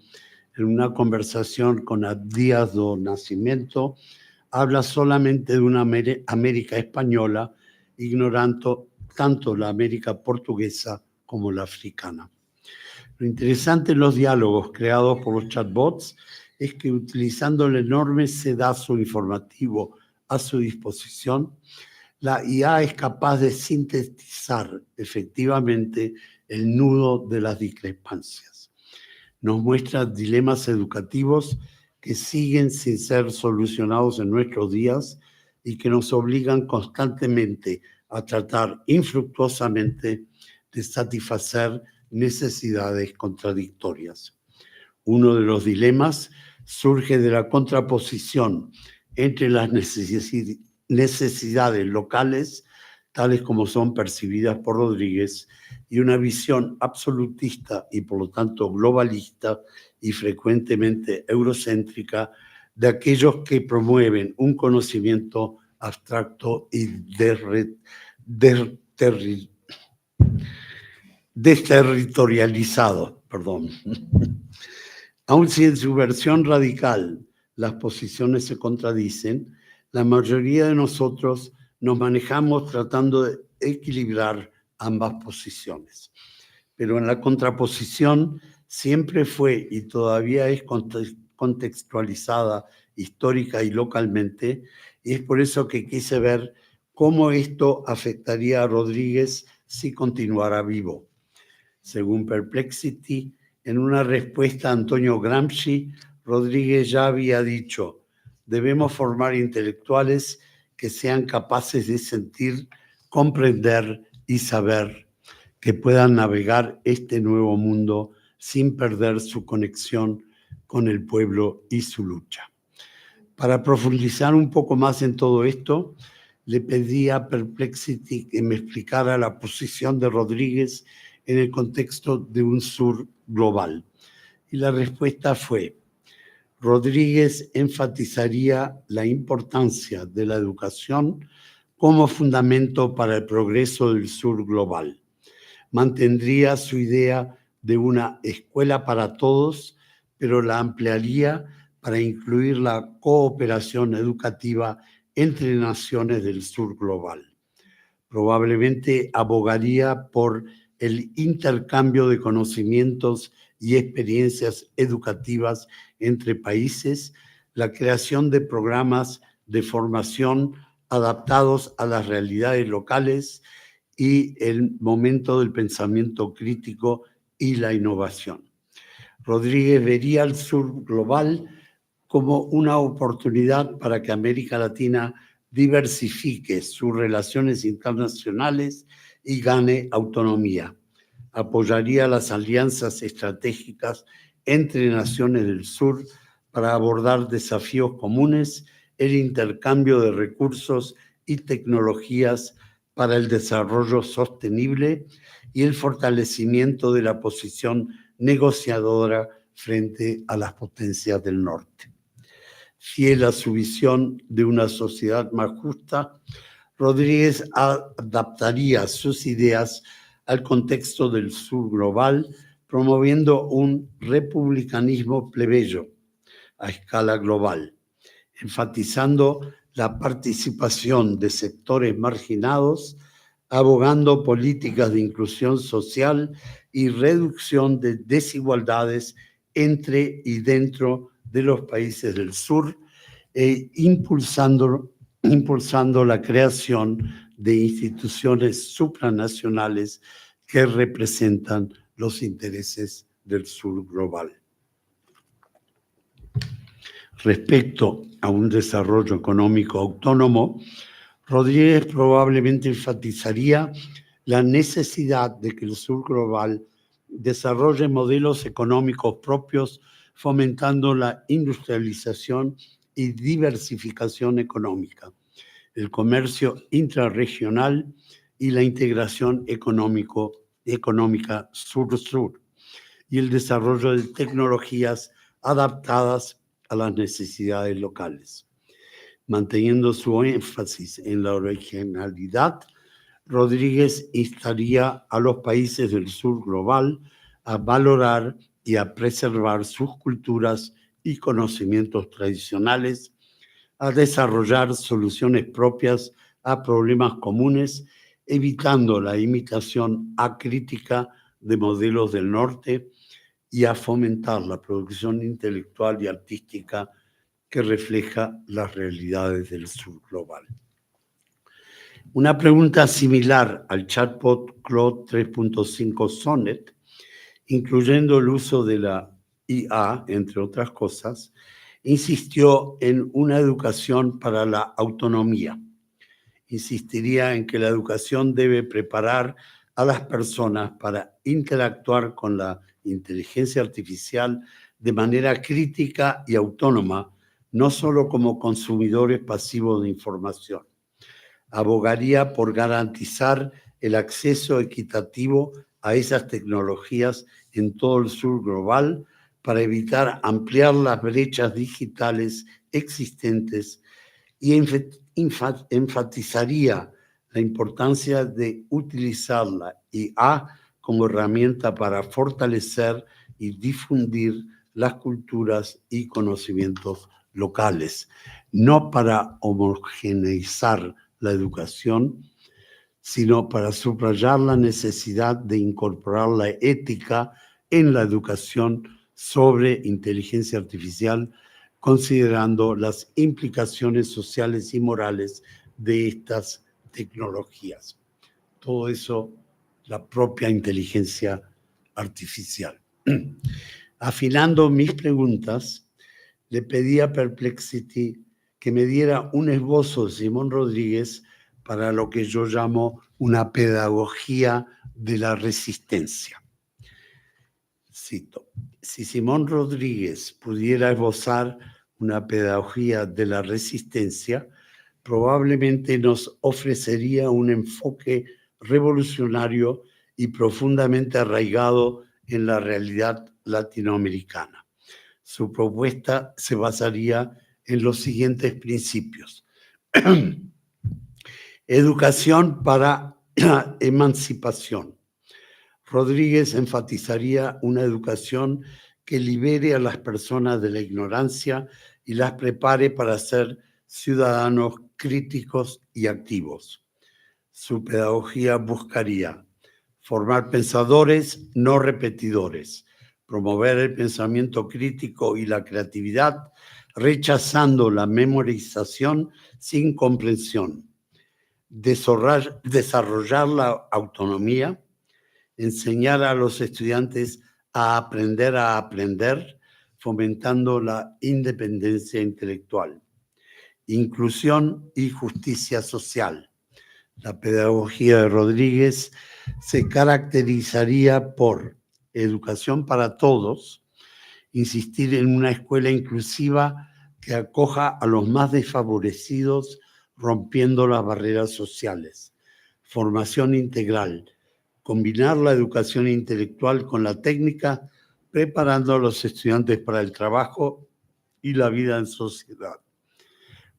en una conversación con Díaz do Nascimento, habla solamente de una América española, ignorando tanto la América portuguesa como la africana. Lo interesante en los diálogos creados por los chatbots es que, utilizando el enorme sedazo informativo a su disposición, la IA es capaz de sintetizar efectivamente el nudo de las discrepancias. Nos muestra dilemas educativos que siguen sin ser solucionados en nuestros días y que nos obligan constantemente a tratar infructuosamente de satisfacer necesidades contradictorias. Uno de los dilemas surge de la contraposición entre las necesidades locales, tales como son percibidas por Rodríguez, y una visión absolutista y por lo tanto globalista y frecuentemente eurocéntrica de aquellos que promueven un conocimiento abstracto y desterritorializado. Aun si en su versión radical las posiciones se contradicen, la mayoría de nosotros nos manejamos tratando de equilibrar ambas posiciones. Pero en la contraposición siempre fue y todavía es contextualizada histórica y localmente, y es por eso que quise ver cómo esto afectaría a Rodríguez si continuara vivo. Según Perplexity, en una respuesta a Antonio Gramsci, Rodríguez ya había dicho: debemos formar intelectuales que sean capaces de sentir, comprender y saber, que puedan navegar este nuevo mundo sin perder su conexión con el pueblo y su lucha. Para profundizar un poco más en todo esto, le pedí a Perplexity que me explicara la posición de Rodríguez en el contexto de un sur global. Y la respuesta fue: Rodríguez enfatizaría la importancia de la educación como fundamento para el progreso del sur global. Mantendría su idea de una escuela para todos, pero la ampliaría para incluir la cooperación educativa entre naciones del sur global. Probablemente abogaría por el intercambio de conocimientos y experiencias educativas entre países, la creación de programas de formación adaptados a las realidades locales y el momento del pensamiento crítico y la innovación. Rodríguez vería al sur global como una oportunidad para que América Latina diversifique sus relaciones internacionales y gane autonomía. Apoyaría las alianzas estratégicas entre naciones del sur para abordar desafíos comunes, el intercambio de recursos y tecnologías para el desarrollo sostenible y el fortalecimiento de la posición negociadora frente a las potencias del norte. Fiel a su visión de una sociedad más justa, Rodríguez adaptaría sus ideas al contexto del sur global, promoviendo un republicanismo plebeyo a escala global, enfatizando la participación de sectores marginados, abogando políticas de inclusión social y reducción de desigualdades entre y dentro de los países del sur, e impulsando la creación de instituciones supranacionales que representan los intereses del sur global. Respecto a un desarrollo económico autónomo, Rodríguez probablemente enfatizaría la necesidad de que el sur global desarrolle modelos económicos propios, fomentando la industrialización y diversificación económica, el comercio intrarregional y la integración económica sur-sur, y el desarrollo de tecnologías adaptadas a las necesidades locales. Manteniendo su énfasis en la originalidad, Rodríguez instaría a los países del sur global a valorar y a preservar sus culturas y conocimientos tradicionales, a desarrollar soluciones propias a problemas comunes, evitando la imitación acrítica de modelos del norte, y a fomentar la producción intelectual y artística que refleja las realidades del sur global. Una pregunta similar al chatbot Claude 3.5 Sonnet, incluyendo el uso de la IA, entre otras cosas, insistió en una educación para la autonomía. Insistiría en que la educación debe preparar a las personas para interactuar con la inteligencia artificial de manera crítica y autónoma, no solo como consumidores pasivos de información. Abogaría por garantizar el acceso equitativo a esas tecnologías en todo el sur global para evitar ampliar las brechas digitales existentes, y enfatizaría la importancia de utilizar la IA como herramienta para fortalecer y difundir las culturas y conocimientos locales, no para homogeneizar la educación, sino para subrayar la necesidad de incorporar la ética en la educación sobre inteligencia artificial, considerando las implicaciones sociales y morales de estas tecnologías. Todo eso, la propia inteligencia artificial. Afinando mis preguntas, le pedí a Perplexity que me diera un esbozo de Simón Rodríguez para lo que yo llamo una pedagogía de la resistencia. Cito: si Simón Rodríguez pudiera esbozar una pedagogía de la resistencia, probablemente nos ofrecería un enfoque revolucionario y profundamente arraigado en la realidad latinoamericana. Su propuesta se basaría en los siguientes principios. Educación para la emancipación. Rodríguez enfatizaría una educación que libere a las personas de la ignorancia y las prepare para ser ciudadanos críticos y activos. Su pedagogía buscaría formar pensadores, no repetidores, promover el pensamiento crítico y la creatividad, rechazando la memorización sin comprensión, desarrollar la autonomía, enseñar a los estudiantes a aprender, fomentando la independencia intelectual, inclusión y justicia social. La pedagogía de Rodríguez se caracterizaría por educación para todos, insistir en una escuela inclusiva que acoja a los más desfavorecidos, rompiendo las barreras sociales, formación integral, combinar la educación intelectual con la técnica, preparando a los estudiantes para el trabajo y la vida en sociedad.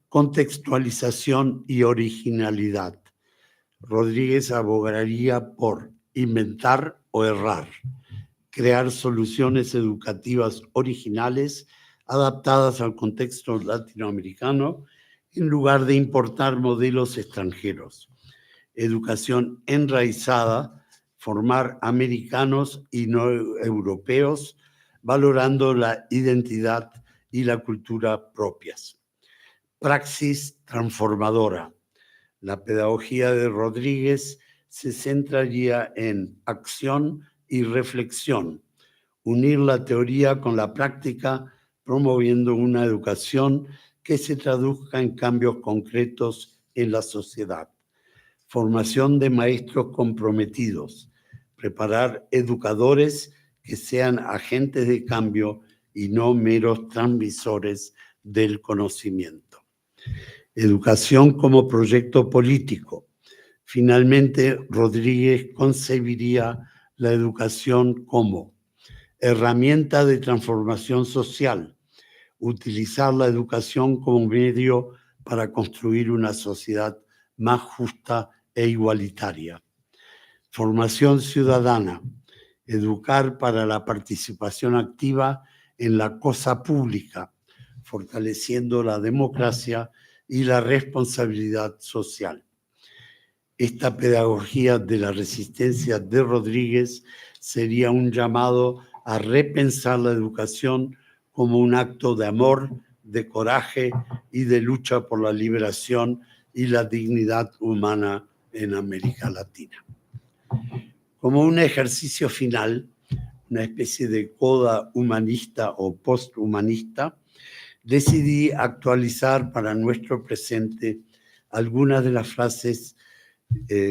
Contextualización y originalidad. Rodríguez abogaría por inventar o errar, crear soluciones educativas originales adaptadas al contexto latinoamericano en lugar de importar modelos extranjeros. Educación enraizada, formar americanos y no europeos, valorando la identidad y la cultura propias. Praxis transformadora. La pedagogía de Rodríguez se centraría en acción y reflexión, unir la teoría con la práctica, promoviendo una educación que se traduzca en cambios concretos en la sociedad. Formación de maestros comprometidos, preparar educadores que sean agentes de cambio y no meros transmisores del conocimiento. Educación como proyecto político. Finalmente, Rodríguez concebiría la educación como herramienta de transformación social, utilizar la educación como medio para construir una sociedad más justa e igualitaria. Formación ciudadana, educar para la participación activa en la cosa pública, fortaleciendo la democracia y la responsabilidad social. Esta pedagogía de la resistencia de Rodríguez sería un llamado a repensar la educación como un acto de amor, de coraje y de lucha por la liberación y la dignidad humana en América Latina. Como un ejercicio final, una especie de coda humanista o posthumanista, decidí actualizar para nuestro presente algunas de las frases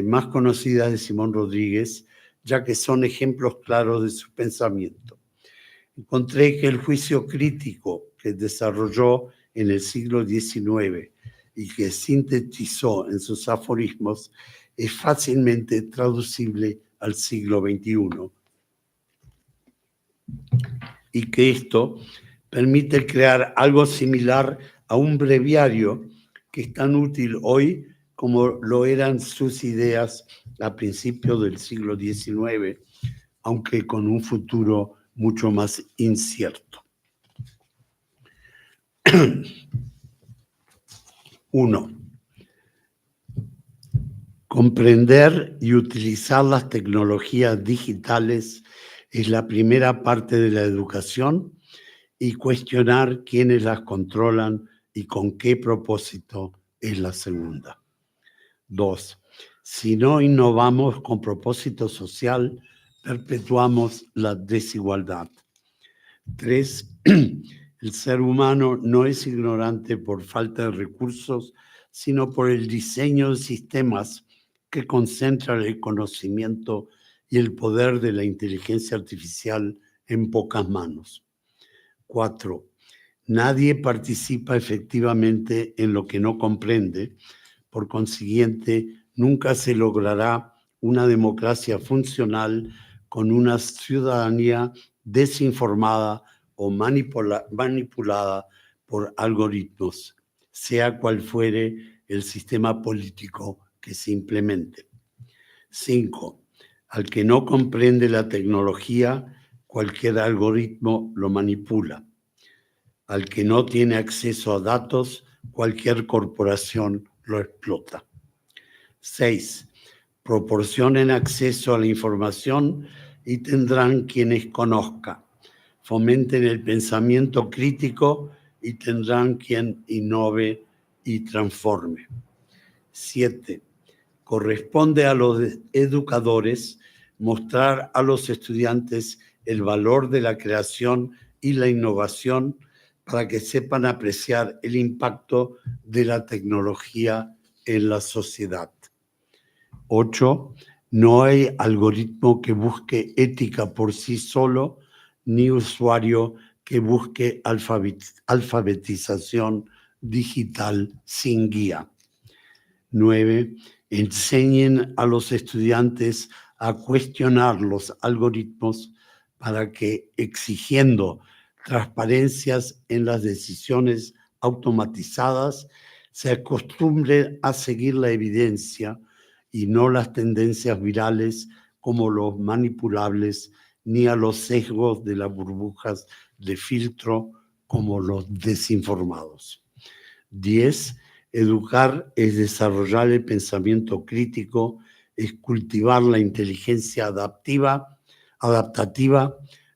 más conocidas de Simón Rodríguez, ya que son ejemplos claros de su pensamiento. Encontré que el juicio crítico que desarrolló en el siglo XIX y que sintetizó en sus aforismos es fácilmente traducible al siglo XXI. Y que esto permite crear algo similar a un breviario que es tan útil hoy como lo eran sus ideas a principios del siglo XIX, aunque con un futuro mucho más incierto. 1. Comprender y utilizar las tecnologías digitales es la primera parte de la educación y cuestionar quiénes las controlan y con qué propósito es la segunda. 2. Si no innovamos con propósito social, perpetuamos la desigualdad. 3. El ser humano no es ignorante por falta de recursos, sino por el diseño de sistemas que concentran el conocimiento y el poder de la inteligencia artificial en pocas manos. 4. Nadie participa efectivamente en lo que no comprende. Por consiguiente, nunca se logrará una democracia funcional con una ciudadanía desinformada o manipulada por algoritmos, sea cual fuere el sistema político que se implemente. 5. Al que no comprende la tecnología, cualquier algoritmo lo manipula. Al que no tiene acceso a datos, cualquier corporación lo explota. 6. Proporcionen acceso a la información y tendrán quienes conozcan. Fomenten el pensamiento crítico y tendrán quien innove y transforme. 7. Corresponde a los educadores mostrar a los estudiantes el valor de la creación y la innovación para que sepan apreciar el impacto de la tecnología en la sociedad. 8. No hay algoritmo que busque ética por sí solo, ni usuario que busque alfabetización digital sin guía. 9. Enseñen a los estudiantes a cuestionar los algoritmos para que, exigiendo transparencias en las decisiones automatizadas, se acostumbre a seguir la evidencia y no las tendencias virales como los manipulables, ni a los sesgos de las burbujas de filtro como los desinformados. 10. Educar es desarrollar el pensamiento crítico, es cultivar la inteligencia adaptativa,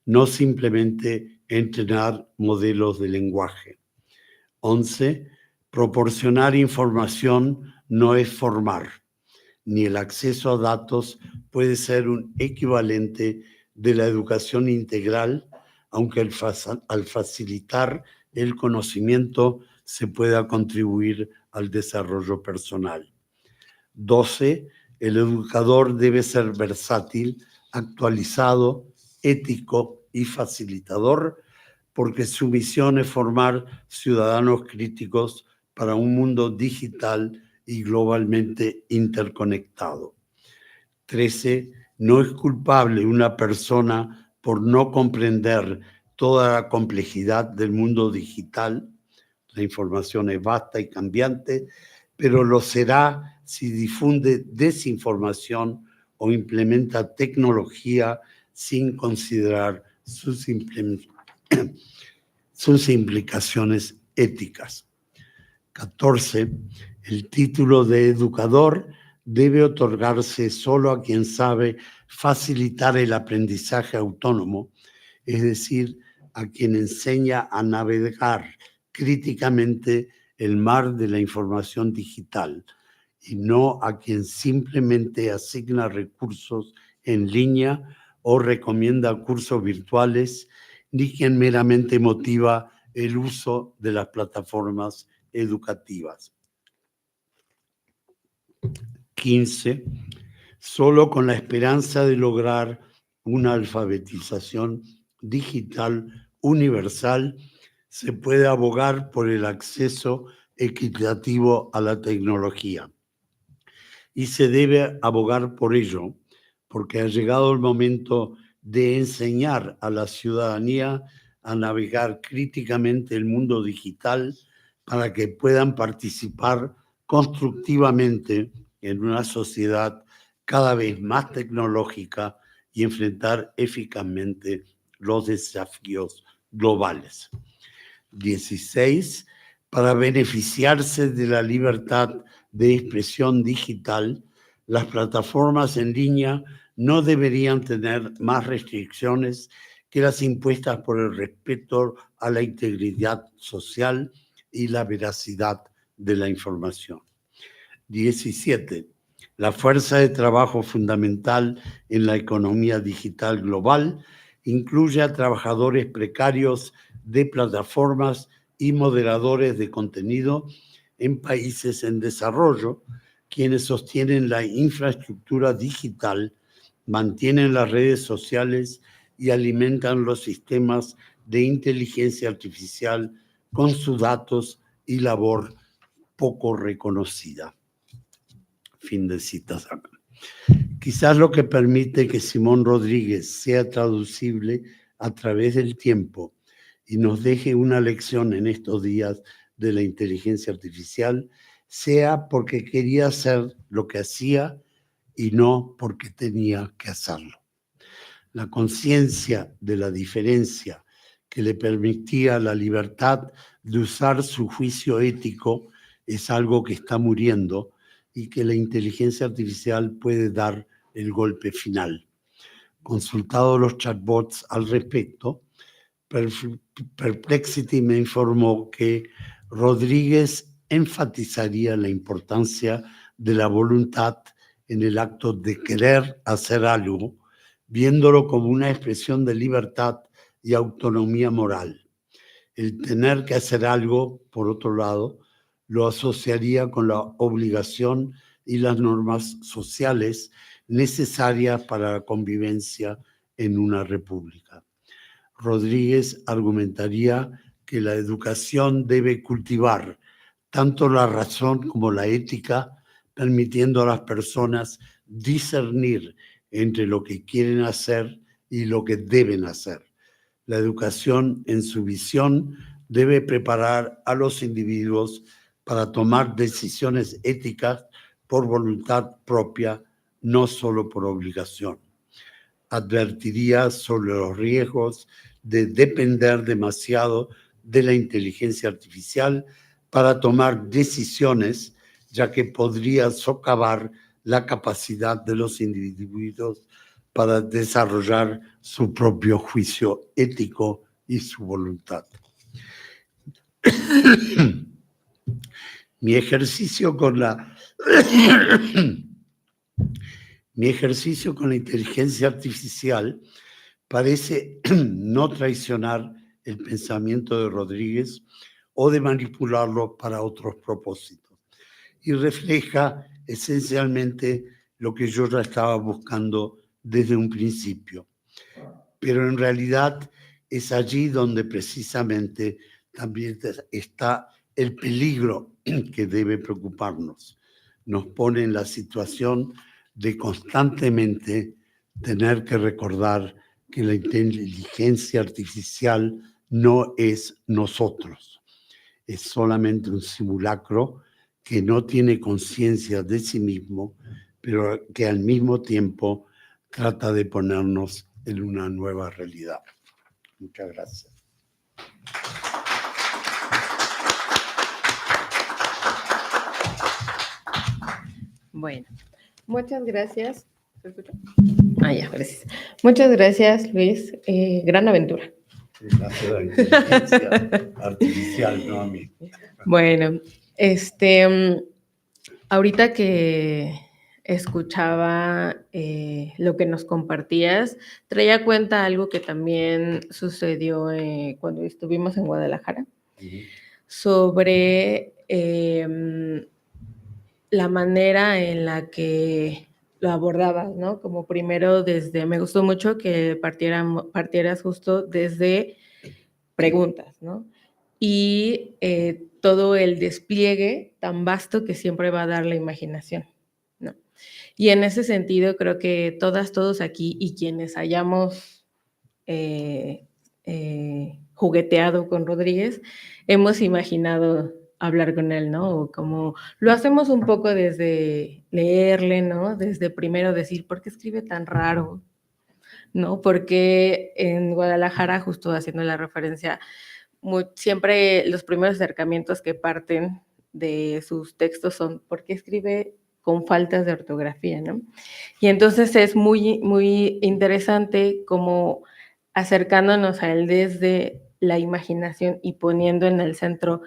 no simplemente entrenar modelos de lenguaje. 11. Proporcionar información no es formar, ni el acceso a datos puede ser un equivalente de la educación integral, aunque al facilitar el conocimiento se pueda contribuir al desarrollo personal. 12. El educador debe ser versátil, actualizado, ético y facilitador, porque su misión es formar ciudadanos críticos para un mundo digital y globalmente interconectado. 13. No es culpable una persona por no comprender toda la complejidad del mundo digital. La información es vasta y cambiante, pero lo será si difunde desinformación o implementa tecnología sin considerar sus implicaciones éticas. 14. El título de educador debe otorgarse solo a quien sabe facilitar el aprendizaje autónomo, es decir, a quien enseña a navegar críticamente el mar de la información digital, y no a quien simplemente asigna recursos en línea o recomienda cursos virtuales, ni quien meramente motiva el uso de las plataformas educativas. 15. Solo con la esperanza de lograr una alfabetización digital universal se puede abogar por el acceso equitativo a la tecnología. Y se debe abogar por ello, porque ha llegado el momento de enseñar a la ciudadanía a navegar críticamente el mundo digital para que puedan participar constructivamente en una sociedad cada vez más tecnológica y enfrentar eficazmente los desafíos globales. 16. Para beneficiarse de la libertad de expresión digital, las plataformas en línea no deberían tener más restricciones que las impuestas por el respeto a la integridad social y la veracidad de la información. 17. La fuerza de trabajo fundamental en la economía digital global incluye a trabajadores precarios de plataformas y moderadores de contenido en países en desarrollo, quienes sostienen la infraestructura digital, mantienen las redes sociales y alimentan los sistemas de inteligencia artificial con sus datos y labor poco reconocida. Fin de citas acá. Quizás lo que permite que Simón Rodríguez sea traducible a través del tiempo y nos deje una lección en estos días de la inteligencia artificial sea porque quería hacer lo que hacía y no porque tenía que hacerlo. La conciencia de la diferencia que le permitía la libertad de usar su juicio ético es algo que está muriendo y que la inteligencia artificial puede dar el golpe final. Consultado los chatbots al respecto, Perplexity me informó que Rodríguez enfatizaría la importancia de la voluntad en el acto de querer hacer algo, viéndolo como una expresión de libertad y autonomía moral. El tener que hacer algo, por otro lado, lo asociaría con la obligación y las normas sociales necesarias para la convivencia en una república. Rodríguez argumentaría que la educación debe cultivar tanto la razón como la ética, permitiendo a las personas discernir entre lo que quieren hacer y lo que deben hacer. La educación, en su visión, debe preparar a los individuos para tomar decisiones éticas por voluntad propia, no solo por obligación. Advertiría sobre los riesgos de depender demasiado de la inteligencia artificial para tomar decisiones, ya que podría socavar la capacidad de los individuos para desarrollar su propio juicio ético y su voluntad. Mi ejercicio con la inteligencia artificial parece no traicionar el pensamiento de Rodríguez o de manipularlo para otros propósitos, y refleja esencialmente lo que yo ya estaba buscando desde un principio. Pero en realidad es allí donde precisamente también está el peligro que debe preocuparnos. Nos pone en la situación de constantemente tener que recordar que la inteligencia artificial no es nosotros. Es solamente un simulacro que no tiene conciencia de sí mismo, pero que al mismo tiempo trata de ponernos en una nueva realidad. Muchas gracias. Bueno, muchas gracias. ¿Se escucha? Ya, gracias. Muchas gracias, Luis. Gran aventura. Gracias a la inteligencia artificial, no a mí. Bueno, ahorita que escuchaba lo que nos compartías, traía a cuenta algo que también sucedió cuando estuvimos en Guadalajara, sobre la manera en la que lo abordabas, ¿no? Como primero me gustó mucho que partieras justo desde preguntas, ¿no? Y todo el despliegue tan vasto que siempre va a dar la imaginación, ¿no? Y en ese sentido creo que todos aquí y quienes hayamos jugueteado con Rodríguez, hemos imaginado hablar con él, ¿no? O como lo hacemos un poco desde leerle, ¿no? Desde primero decir, ¿por qué escribe tan raro? ¿No? Porque en Guadalajara, justo haciendo la referencia, siempre los primeros acercamientos que parten de sus textos son ¿por qué escribe con faltas de ortografía, ¿no? Y entonces es muy, muy interesante como acercándonos a él desde la imaginación y poniendo en el centro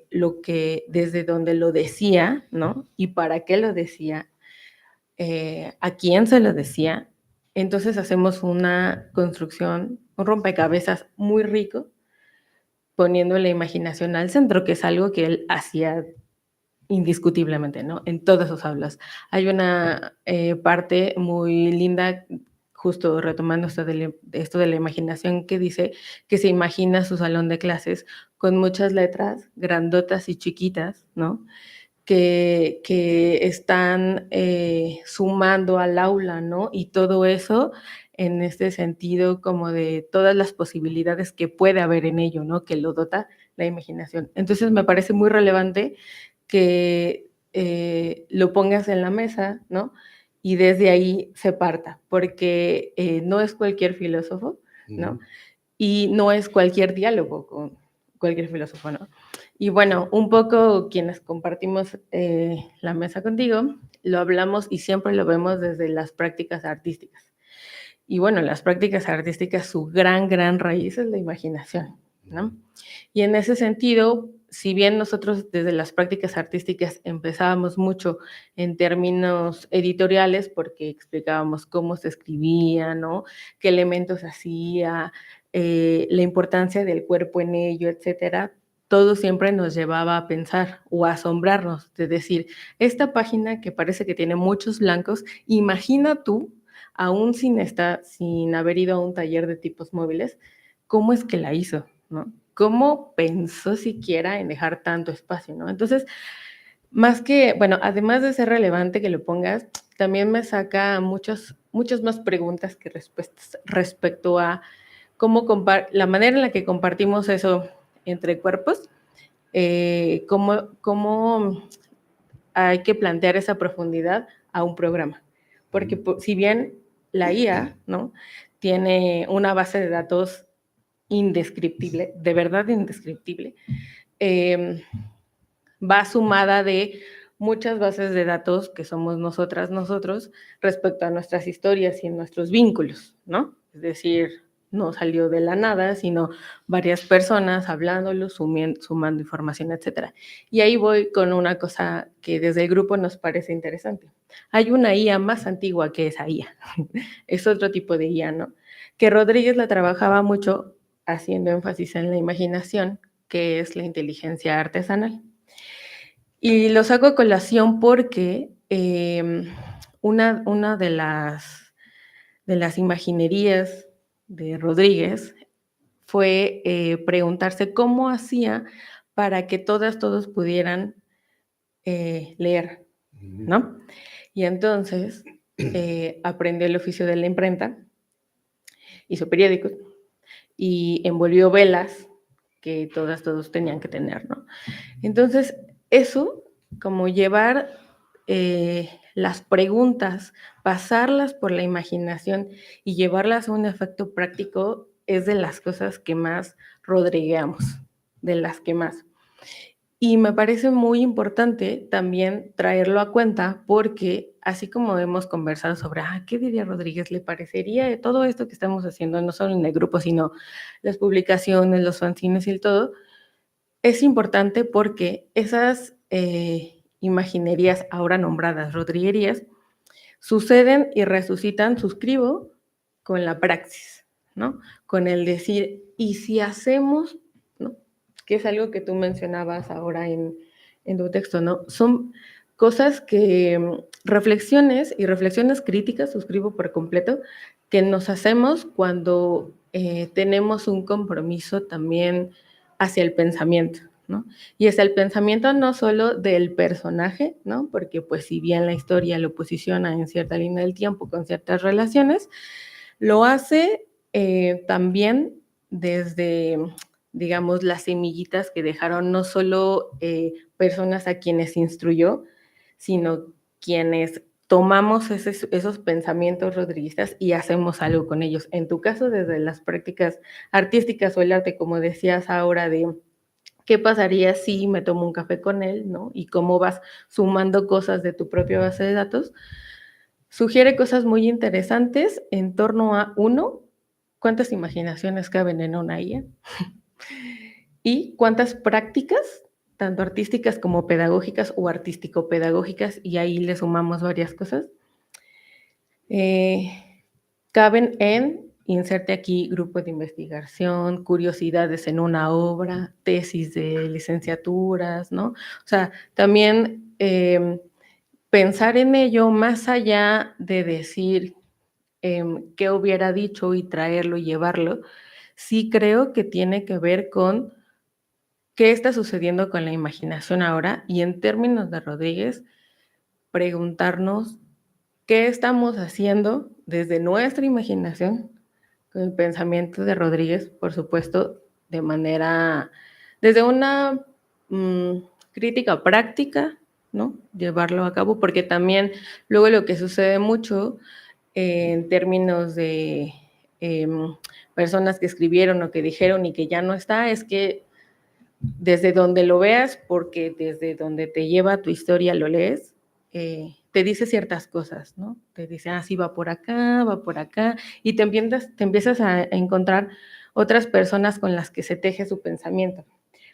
lo que desde donde lo decía, ¿no? Y para qué lo decía, a quién se lo decía. Entonces hacemos una construcción, un rompecabezas muy rico, poniendo la imaginación al centro, que es algo que él hacía indiscutiblemente, ¿no? En todas sus aulas. Hay una parte muy linda, justo retomando esto de la imaginación, que dice que se imagina su salón de clases con muchas letras, grandotas y chiquitas, ¿no? Que están sumando al aula, ¿no? Y todo eso en este sentido como de todas las posibilidades que puede haber en ello, ¿no? Que lo dota la imaginación. Entonces me parece muy relevante que lo pongas en la mesa, ¿no? Y desde ahí se parta, porque no es cualquier filósofo, ¿no? Y no es cualquier diálogo con cualquier filósofo, ¿no? Y bueno, un poco quienes compartimos la mesa contigo, lo hablamos y siempre lo vemos desde las prácticas artísticas. Y bueno, las prácticas artísticas, su gran raíz es la imaginación, ¿no? Y en ese sentido, si bien nosotros desde las prácticas artísticas empezábamos mucho en términos editoriales, porque explicábamos cómo se escribía, ¿no? Qué elementos hacía, la importancia del cuerpo en ello, etcétera, todo siempre nos llevaba a pensar o a asombrarnos de decir, esta página que parece que tiene muchos blancos, imagina tú, aún sin haber ido a un taller de tipos móviles, ¿cómo es que la hizo, ¿no? ¿Cómo pensó siquiera en dejar tanto espacio, ¿no? Entonces, más que, bueno, además de ser relevante que lo pongas, también me saca muchas más preguntas que respuestas respecto a la manera en la que compartimos eso entre cuerpos, cómo hay que plantear esa profundidad a un programa. Porque si bien la IA, ¿no?, tiene una base de datos indescriptible, de verdad indescriptible, va sumada de muchas bases de datos que somos nosotros, respecto a nuestras historias y nuestros vínculos, ¿no? Es decir, no salió de la nada, sino varias personas hablándolo, sumando información, etc. Y ahí voy con una cosa que desde el grupo nos parece interesante. Hay una IA más antigua que esa IA. Es otro tipo de IA, ¿no? Que Rodríguez la trabajaba mucho haciendo énfasis en la imaginación, que es la inteligencia artesanal. Y lo saco a colación porque una de las imaginerías de Rodríguez fue preguntarse cómo hacía para que todos pudieran leer, ¿no? Y entonces aprendió el oficio de la imprenta, hizo periódicos y envolvió velas que todos tenían que tener, ¿no? Entonces, eso, como llevar las preguntas, pasarlas por la imaginación y llevarlas a un efecto práctico, es de las cosas que más rodrigueamos, de las que más. Y me parece muy importante también traerlo a cuenta porque así como hemos conversado sobre ¿qué diría Rodríguez? ¿Le parecería de todo esto que estamos haciendo, no solo en el grupo, sino las publicaciones, los fanzines y el todo? Es importante porque esas imaginerías ahora nombradas rodriguerías suceden y resucitan, suscribo, con la praxis, ¿no? Con el decir, ¿y si hacemos, ¿no?, que es algo que tú mencionabas ahora en tu texto, ¿no? Son cosas que, reflexiones críticas, suscribo por completo, que nos hacemos cuando tenemos un compromiso también hacia el pensamiento, ¿no? Y es el pensamiento no solo del personaje, ¿no? Porque pues si bien la historia lo posiciona en cierta línea del tiempo con ciertas relaciones, lo hace también desde, digamos, las semillitas que dejaron no solo personas a quienes instruyó, sino quienes tomamos esos pensamientos rodriguistas y hacemos algo con ellos. En tu caso, desde las prácticas artísticas o el arte, como decías ahora, de qué pasaría si me tomo un café con él, ¿no? Y cómo vas sumando cosas de tu propia base de datos, sugiere cosas muy interesantes en torno a, uno, cuántas imaginaciones caben en una IA y cuántas prácticas, tanto artísticas como pedagógicas o artístico-pedagógicas, y ahí le sumamos varias cosas, caben en, inserte aquí, grupo de investigación, curiosidades en una obra, tesis de licenciaturas, ¿no? O sea, también pensar en ello más allá de decir qué hubiera dicho y traerlo y llevarlo, sí creo que tiene que ver con qué está sucediendo con la imaginación ahora y en términos de Rodríguez, preguntarnos qué estamos haciendo desde nuestra imaginación, con el pensamiento de Rodríguez, por supuesto, desde una crítica práctica, ¿no? Llevarlo a cabo, porque también luego lo que sucede mucho en términos de personas que escribieron o que dijeron y que ya no está, es que desde donde lo veas, porque desde donde te lleva tu historia lo lees, te dice ciertas cosas, ¿no? Te dice, sí, va por acá, y te empiezas a encontrar otras personas con las que se teje su pensamiento,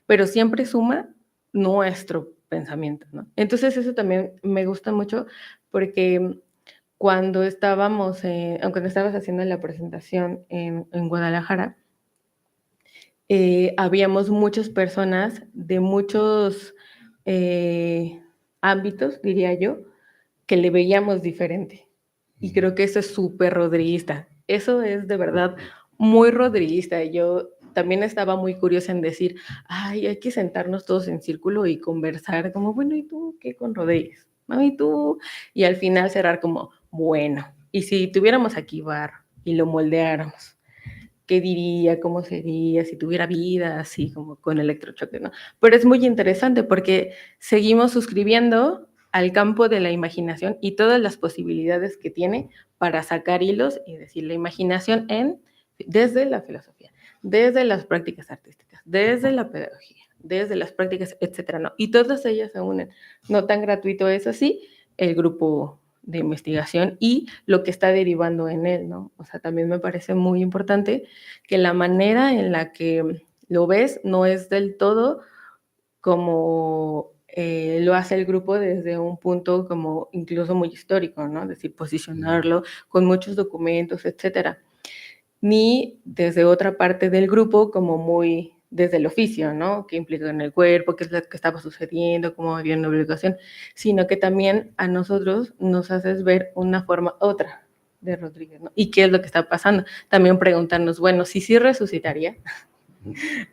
pero siempre suma nuestro pensamiento, ¿no? Entonces eso también me gusta mucho porque cuando estabas haciendo la presentación en Guadalajara, habíamos muchas personas de muchos ámbitos, diría yo, que le veíamos diferente. Y creo que eso es súper rodriguista. Eso es de verdad muy rodriguista. Yo también estaba muy curiosa en decir, hay que sentarnos todos en círculo y conversar como, bueno, ¿y tú qué con Rodríguez? ¿No? ¿Y tú? Y al final cerrar como, bueno, y si tuviéramos aquí bar y lo moldeáramos, qué diría, cómo sería, si tuviera vida, así como con electrochoque, ¿no? Pero es muy interesante porque seguimos suscribiendo al campo de la imaginación y todas las posibilidades que tiene para sacar hilos y decir la imaginación desde la filosofía, desde las prácticas artísticas, desde la pedagogía, desde las prácticas, etcétera, ¿no? Y todas ellas se unen. No tan gratuito es así el grupo de investigación y lo que está derivando en él, ¿no? O sea, también me parece muy importante que la manera en la que lo ves no es del todo como lo hace el grupo desde un punto como incluso muy histórico, ¿no? Es decir, posicionarlo con muchos documentos, etcétera. Ni desde otra parte del grupo como muy desde el oficio, ¿no? ¿Qué implica en el cuerpo? ¿Qué es lo que estaba sucediendo? ¿Cómo había una obligación? Sino que también a nosotros nos haces ver una forma otra de Rodríguez, ¿no? ¿Y qué es lo que está pasando? También preguntarnos, bueno, si sí resucitaría,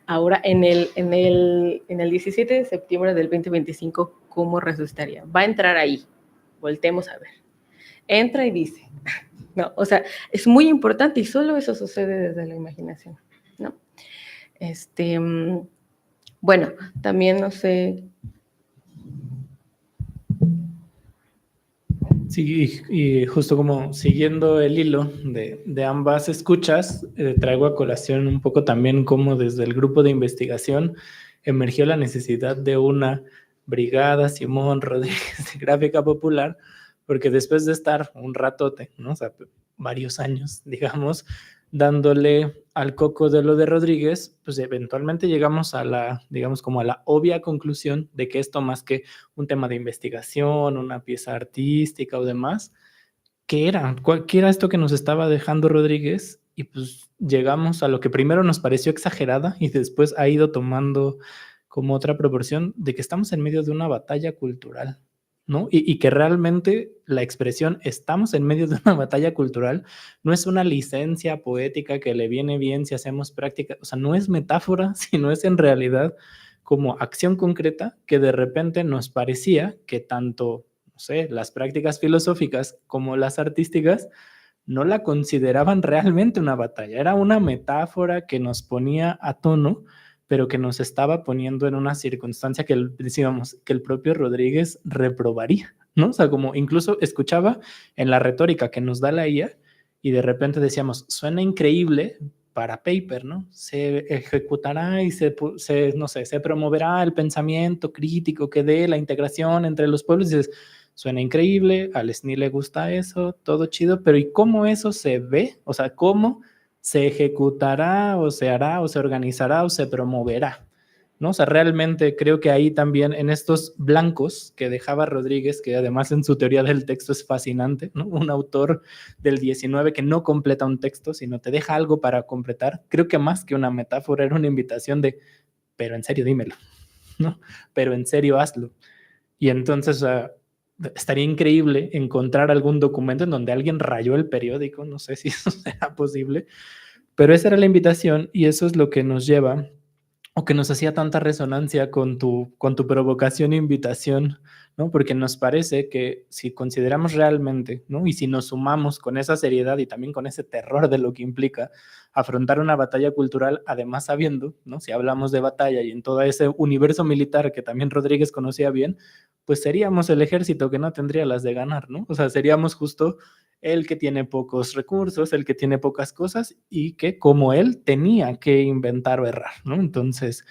ahora en el 17 de septiembre del 2025, ¿cómo resucitaría? Va a entrar ahí, voltemos a ver. Entra y dice, ¿no? O sea, es muy importante y solo eso sucede desde la imaginación, ¿no? Bueno, también no sé. Sí, y justo como siguiendo el hilo de ambas escuchas, traigo a colación un poco también cómo desde el grupo de investigación emergió la necesidad de una brigada Simón Rodríguez de gráfica popular, porque después de estar un ratote, ¿no? O sea, varios años, digamos, dándole al coco de lo de Rodríguez, pues eventualmente llegamos a la, digamos, como a la obvia conclusión de que esto más que un tema de investigación, una pieza artística o demás, ¿qué era? ¿Qué era esto que nos estaba dejando Rodríguez? Y pues llegamos a lo que primero nos pareció exagerada y después ha ido tomando como otra proporción de que estamos en medio de una batalla cultural, ¿no? Y que realmente la expresión estamos en medio de una batalla cultural no es una licencia poética que le viene bien si hacemos práctica, o sea, no es metáfora, sino es en realidad como acción concreta que de repente nos parecía que tanto, no sé, las prácticas filosóficas como las artísticas no la consideraban realmente una batalla, era una metáfora que nos ponía a tono, pero que nos estaba poniendo en una circunstancia que decíamos que el propio Rodríguez reprobaría, ¿no? O sea, como incluso escuchaba en la retórica que nos da la IA y de repente decíamos, suena increíble para paper, ¿no? Se ejecutará y no sé, se promoverá el pensamiento crítico que dé la integración entre los pueblos y dices, suena increíble, al SNI le gusta eso, todo chido, pero ¿y cómo eso se ve? O sea, ¿cómo se ejecutará o se hará o se organizará o se promoverá? ¿No? O sea, realmente creo que ahí también en estos blancos que dejaba Rodríguez, que además en su teoría del texto es fascinante, ¿no? Un autor del 19 que no completa un texto, sino te deja algo para completar. Creo que más que una metáfora era una invitación de, pero en serio dímelo, ¿no? Pero en serio hazlo. Y entonces estaría increíble encontrar algún documento en donde alguien rayó el periódico, no sé si eso será posible, pero esa era la invitación y eso es lo que nos lleva o que nos hacía tanta resonancia con tu provocación e invitación, ¿no? Porque nos parece que si consideramos realmente, ¿no? Y si nos sumamos con esa seriedad y también con ese terror de lo que implica afrontar una batalla cultural, además sabiendo, ¿no? Si hablamos de batalla y en todo ese universo militar que también Rodríguez conocía bien, pues seríamos el ejército que no tendría las de ganar, ¿no? O sea, seríamos justo el que tiene pocos recursos, el que tiene pocas cosas y que como él tenía que inventar o errar, ¿no? Entonces,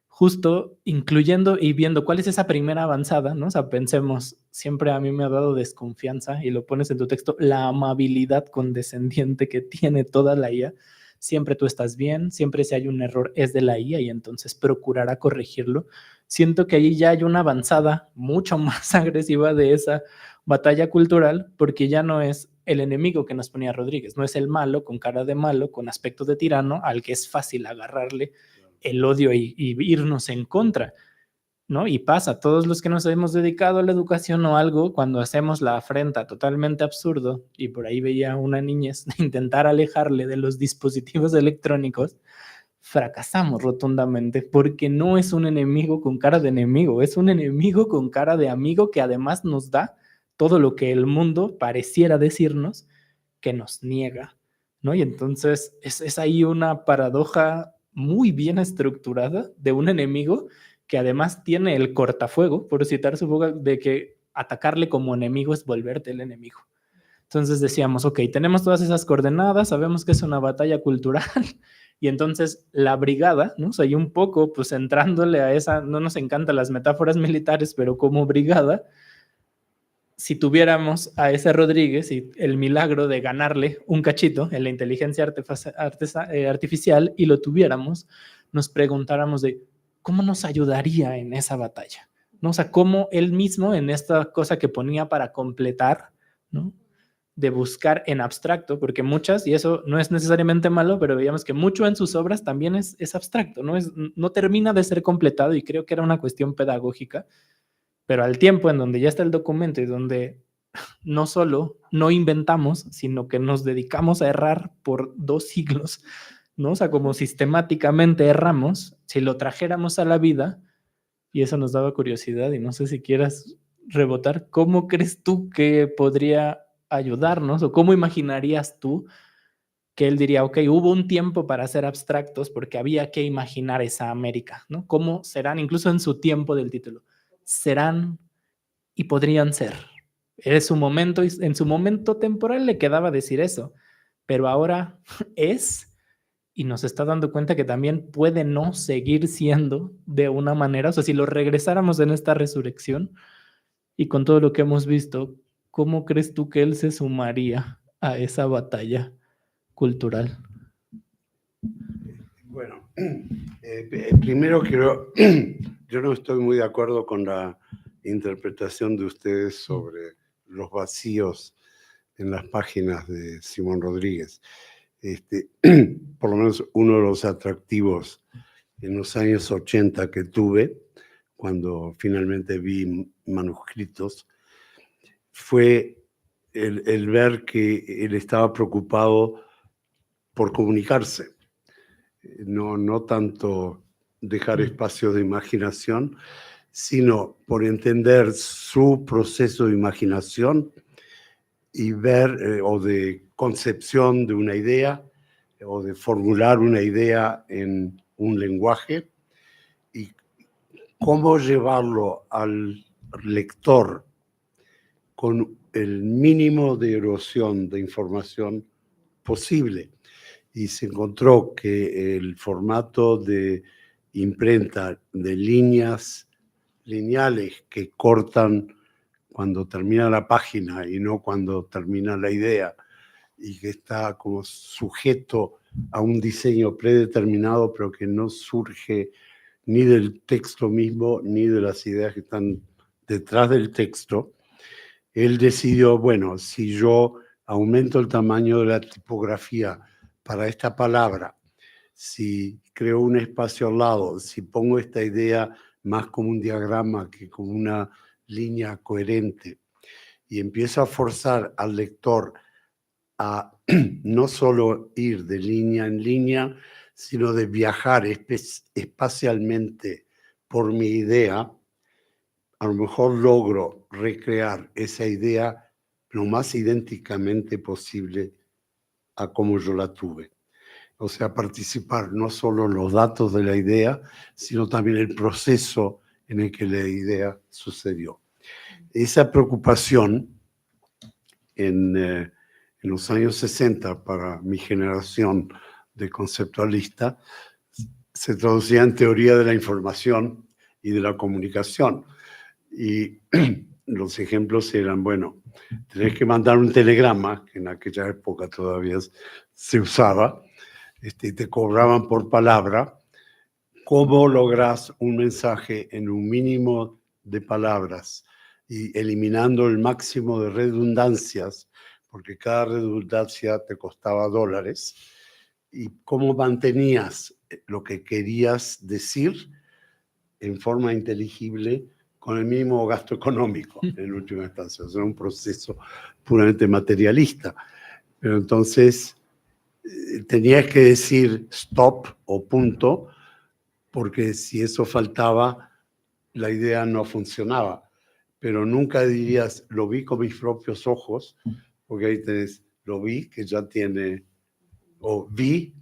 justo incluyendo y viendo cuál es esa primera avanzada, ¿no? O sea, pensemos, siempre a mí me ha dado desconfianza y lo pones en tu texto, la amabilidad condescendiente que tiene toda la IA. Siempre tú estás bien, siempre si hay un error es de la IA y entonces procurará corregirlo. Siento que ahí ya hay una avanzada mucho más agresiva de esa batalla cultural porque ya no es el enemigo que nos ponía Rodríguez, no es el malo con cara de malo, con aspecto de tirano, al que es fácil agarrarle el odio y irnos en contra, ¿no? Y pasa, todos los que nos hemos dedicado a la educación o algo, cuando hacemos la afrenta totalmente absurdo, y por ahí veía una niñez de intentar alejarle de los dispositivos electrónicos, fracasamos rotundamente porque no es un enemigo con cara de enemigo, es un enemigo con cara de amigo que además nos da todo lo que el mundo pareciera decirnos que nos niega, ¿no? Y entonces es ahí una paradoja muy bien estructurada de un enemigo que además tiene el cortafuego, por citar su boca, de que atacarle como enemigo es volverte el enemigo. Entonces decíamos, ok, tenemos todas esas coordenadas, sabemos que es una batalla cultural, y entonces la brigada, ¿no? O sea, y un poco, pues entrándole a esa, no nos encantan las metáforas militares, pero como brigada, si tuviéramos a ese Rodríguez y el milagro de ganarle un cachito en la inteligencia artificial y lo tuviéramos, nos preguntáramos de cómo nos ayudaría en esa batalla, ¿no? O sea, cómo él mismo en esta cosa que ponía para completar, ¿no? De buscar en abstracto, porque muchas, y eso no es necesariamente malo, pero veíamos que mucho en sus obras también es abstracto, no termina de ser completado, y creo que era una cuestión pedagógica, pero al tiempo en donde ya está el documento y donde no solo no inventamos, sino que nos dedicamos a errar por 2 siglos, ¿no? O sea, como sistemáticamente erramos, si lo trajéramos a la vida, y eso nos daba curiosidad, y no sé si quieras rebotar, ¿cómo crees tú que podría ayudarnos, o cómo imaginarías tú que él diría, ok, hubo un tiempo para ser abstractos porque había que imaginar esa América, ¿no? ¿Cómo serán, incluso en su tiempo del título, serán y podrían ser? Es su momento, en su momento temporal le quedaba decir eso, pero ahora es, y nos está dando cuenta que también puede no seguir siendo de una manera, o sea, si lo regresáramos en esta resurrección y con todo lo que hemos visto, ¿cómo crees tú que él se sumaría a esa batalla cultural? Bueno, primero quiero, yo no estoy muy de acuerdo con la interpretación de ustedes sobre los vacíos en las páginas de Simón Rodríguez. Por lo menos uno de los atractivos en los años 80 que tuve, cuando finalmente vi manuscritos, fue el ver que él estaba preocupado por comunicarse. No tanto dejar espacios de imaginación, sino por entender su proceso de imaginación y ver, o de concepción de una idea, o de formular una idea en un lenguaje, y cómo llevarlo al lector con el mínimo de erosión de información posible. Y se encontró que el formato de imprenta de líneas lineales que cortan cuando termina la página y no cuando termina la idea, y que está como sujeto a un diseño predeterminado, pero que no surge ni del texto mismo ni de las ideas que están detrás del texto, él decidió, bueno, si yo aumento el tamaño de la tipografía para esta palabra, si creo un espacio al lado, si pongo esta idea más como un diagrama que como una línea coherente, y empiezo a forzar al lector a no solo ir de línea en línea, sino de viajar espacialmente por mi idea, a lo mejor logro recrear esa idea lo más idénticamente posible a como yo la tuve. O sea, participar no solo en los datos de la idea, sino también el proceso en el que la idea sucedió. Esa preocupación en los años 60 para mi generación de conceptualista se traducía en teoría de la información y de la comunicación. Y los ejemplos eran, bueno, tenés que mandar un telegrama, que en aquella época todavía se usaba, te cobraban por palabra. ¿Cómo logras un mensaje en un mínimo de palabras y eliminando el máximo de redundancias, porque cada redundancia te costaba $? ¿Y cómo mantenías lo que querías decir en forma inteligible con el mínimo gasto económico, en última instancia? O sea, un proceso puramente materialista. Pero entonces tenías que decir stop o punto, porque si eso faltaba, la idea no funcionaba. Pero nunca dirías, lo vi con mis propios ojos, porque ahí tenés, lo vi, que ya tiene O vi,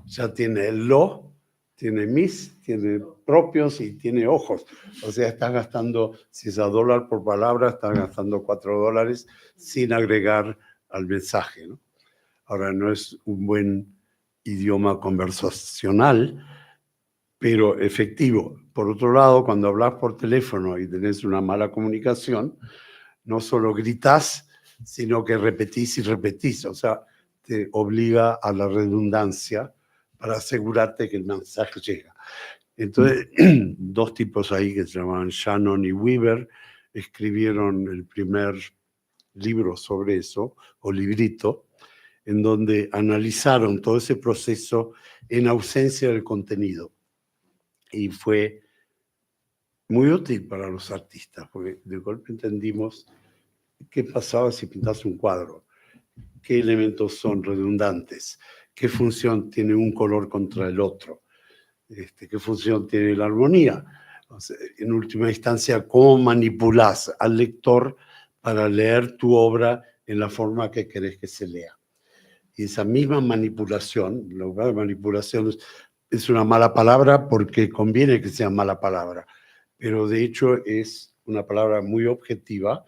ya tiene el lo, tiene mis, tiene propios y tiene ojos. O sea, estás gastando, si es a dólar por palabra, estás gastando $4 sin agregar al mensaje, ¿no? Ahora, no es un buen idioma conversacional, pero efectivo. Por otro lado, cuando hablas por teléfono y tenés una mala comunicación, no solo gritás, sino que repetís y repetís. O sea, te obliga a la redundancia para asegurarte que el mensaje llega. Entonces, dos tipos ahí que se llamaban Shannon y Weaver escribieron el primer libro sobre eso, o librito, en donde analizaron todo ese proceso en ausencia del contenido. Y fue muy útil para los artistas, porque de golpe entendimos qué pasaba si pintas un cuadro, qué elementos son redundantes, qué función tiene un color contra el otro, qué función tiene la armonía. O sea, en última instancia, cómo manipulás al lector para leer tu obra en la forma que querés que se lea. Y esa misma manipulación, la manipulación es una mala palabra porque conviene que sea mala palabra, pero de hecho es una palabra muy objetiva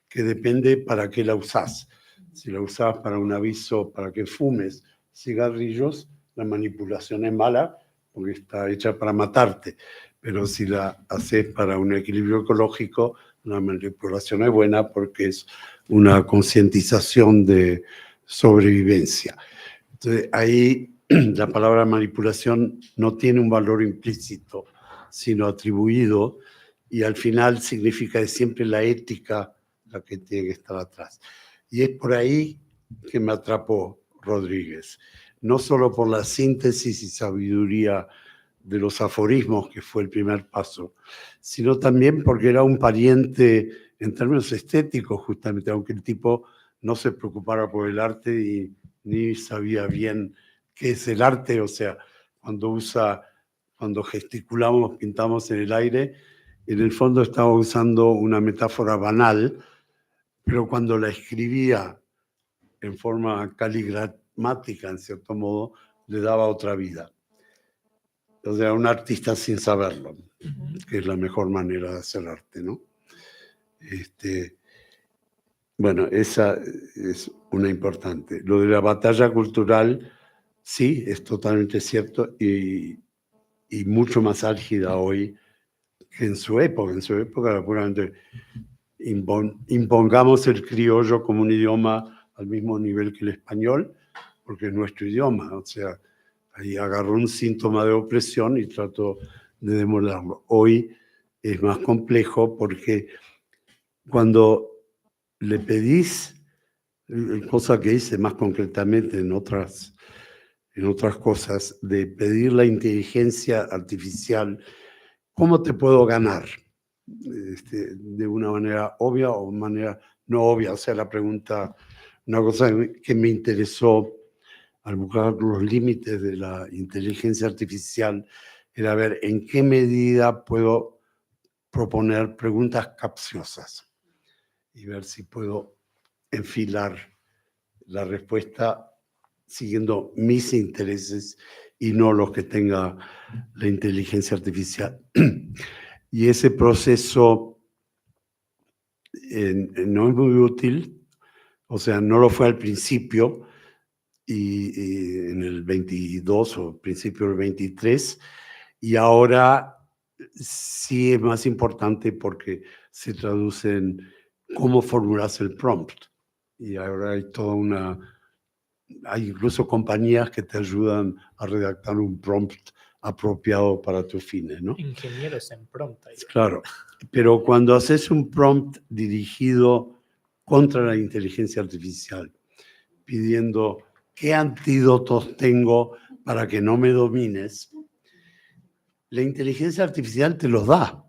que depende para qué la usás. Si la usás para un aviso para que fumes cigarrillos, la manipulación es mala porque está hecha para matarte, pero si la haces para un equilibrio ecológico, la manipulación es buena porque es una concientización de sobrevivencia. Entonces, ahí la palabra manipulación no tiene un valor implícito, sino atribuido, y al final significa siempre la ética la que tiene que estar atrás. Y es por ahí que me atrapó Rodríguez, no solo por la síntesis y sabiduría de los aforismos, que fue el primer paso, sino también porque era un pariente en términos estéticos, justamente, aunque el tipo no se preocupara por el arte y ni sabía bien qué es el arte. O sea, cuando gesticulamos, pintamos en el aire, en el fondo estaba usando una metáfora banal, pero cuando la escribía en forma caligramática, en cierto modo, le daba otra vida. O sea, un artista sin saberlo, que es la mejor manera de hacer arte, ¿no? Bueno, esa es una importante. Lo de la batalla cultural, sí, es totalmente cierto y mucho más álgida hoy que en su época. En su época era puramente impongamos el criollo como un idioma al mismo nivel que el español, porque es nuestro idioma. O sea, ahí agarró un síntoma de opresión y trató de demolerlo. Hoy es más complejo porque cuando le pedís, cosa que hice más concretamente en otras cosas, de pedir la inteligencia artificial, ¿cómo te puedo ganar? De una manera obvia o manera no obvia. O sea, la pregunta, una cosa que me interesó al buscar los límites de la inteligencia artificial era ver en qué medida puedo proponer preguntas capciosas y ver si puedo enfilar la respuesta siguiendo mis intereses y no los que tenga la inteligencia artificial. Y ese proceso no es muy útil, o sea, no lo fue al principio, y en el 22 o principio del 23, y ahora sí es más importante porque se traduce en cómo formulas el prompt. Y ahora hay hay incluso compañías que te ayudan a redactar un prompt apropiado para tus fines, ¿no? Ingenieros en prompt. Claro, pero cuando haces un prompt dirigido contra la inteligencia artificial, pidiendo qué antídotos tengo para que no me domines, la inteligencia artificial te los da.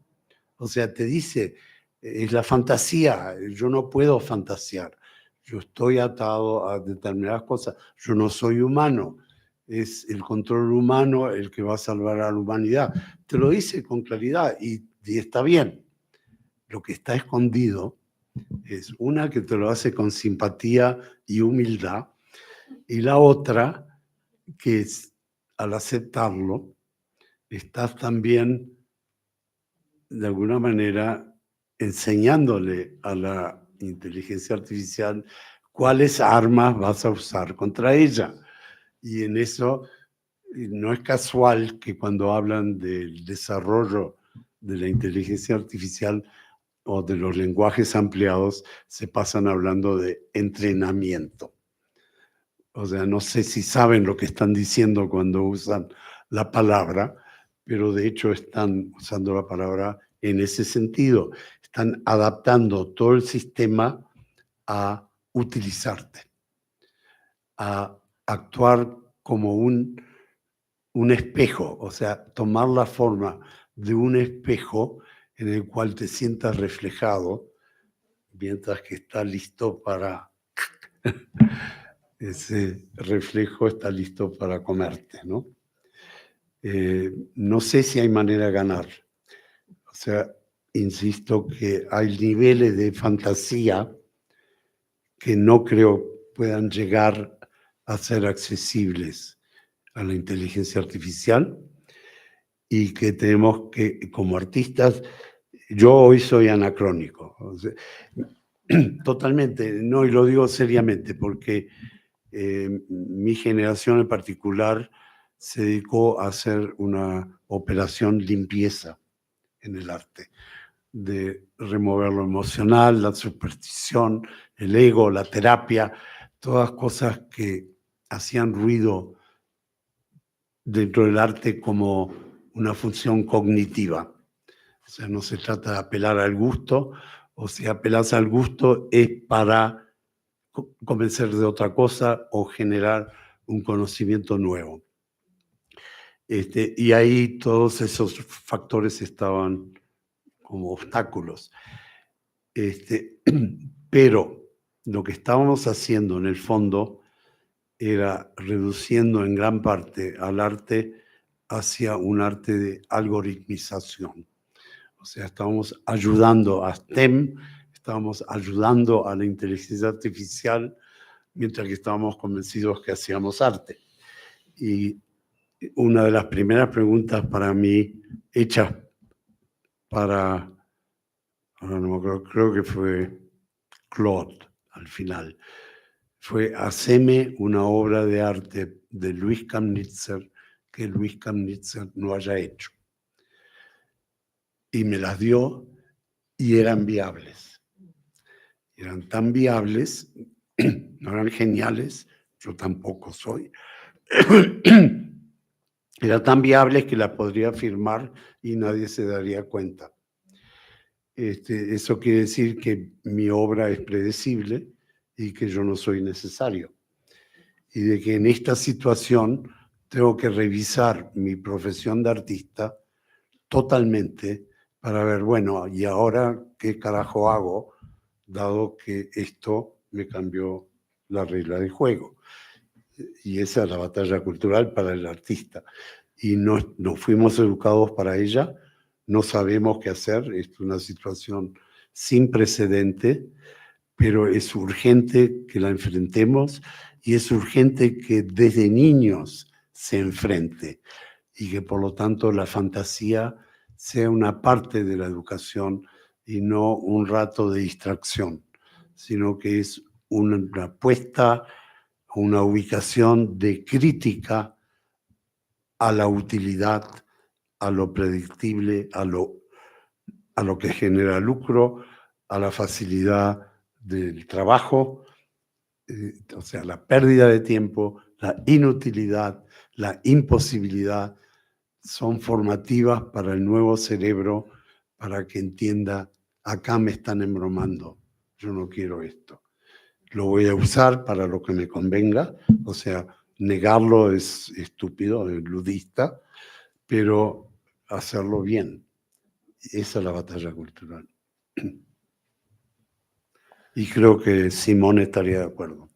O sea, te dice, es la fantasía, yo no puedo fantasear, yo estoy atado a determinadas cosas, yo no soy humano, es el control humano el que va a salvar a la humanidad. Te lo dice con claridad y está bien. Lo que está escondido es una que te lo hace con simpatía y humildad, y la otra que al aceptarlo, estás también, de alguna manera, enseñándole a la inteligencia artificial cuáles armas vas a usar contra ella. Y en eso no es casual que cuando hablan del desarrollo de la inteligencia artificial o de los lenguajes ampliados, se pasan hablando de entrenamiento. O sea, no sé si saben lo que están diciendo cuando usan la palabra, pero de hecho están usando la palabra en ese sentido. Están adaptando todo el sistema a utilizarte, a actuar como un espejo, o sea, tomar la forma de un espejo en el cual te sientas reflejado, mientras que está listo para, ese reflejo está listo para comerte, ¿no? No sé si hay manera de ganar. O sea, insisto que hay niveles de fantasía que no creo puedan llegar a ser accesibles a la inteligencia artificial y que tenemos que, como artistas, yo hoy soy anacrónico. O sea, totalmente, no, y lo digo seriamente, porque mi generación en particular se dedicó a hacer una operación limpieza en el arte, de remover lo emocional, la superstición, el ego, la terapia, todas cosas que hacían ruido dentro del arte como una función cognitiva. O sea, no se trata de apelar al gusto, o si apelas al gusto es para convencer de otra cosa o generar un conocimiento nuevo. Y ahí todos esos factores estaban como obstáculos. Pero lo que estábamos haciendo en el fondo era reduciendo en gran parte al arte hacia un arte de algoritmización. O sea, estábamos ayudando a STEM, estábamos ayudando a la inteligencia artificial, mientras que estábamos convencidos que hacíamos arte. Y una de las primeras preguntas para mí, hechas para, ahora no me acuerdo, creo que fue Claude al final, fue: haceme una obra de arte de Luis Kamnitzer que Luis Kamnitzer no haya hecho. Y me las dio y eran viables. Eran tan viables, no eran geniales, yo tampoco soy, eran tan viables que las podría firmar y nadie se daría cuenta. Eso quiere decir que mi obra es predecible y que yo no soy necesario. Y de que en esta situación tengo que revisar mi profesión de artista totalmente para ver, bueno, ¿y ahora qué carajo hago? Dado que esto me cambió la regla del juego. Y esa es la batalla cultural para el artista. Y no fuimos educados para ella, no sabemos qué hacer, es una situación sin precedente, pero es urgente que la enfrentemos y es urgente que desde niños se enfrente y que por lo tanto la fantasía sea una parte de la educación y no un rato de distracción, sino que es una apuesta, una ubicación de crítica a la utilidad, a lo predictible, a lo que genera lucro, a la facilidad del trabajo, o sea, la pérdida de tiempo, la inutilidad, la imposibilidad, son formativas para el nuevo cerebro, para que entienda, acá me están embromando, yo no quiero esto. Lo voy a usar para lo que me convenga, o sea, negarlo es estúpido, es ludista, pero hacerlo bien. Esa es la batalla cultural. Y creo que Simón estaría de acuerdo.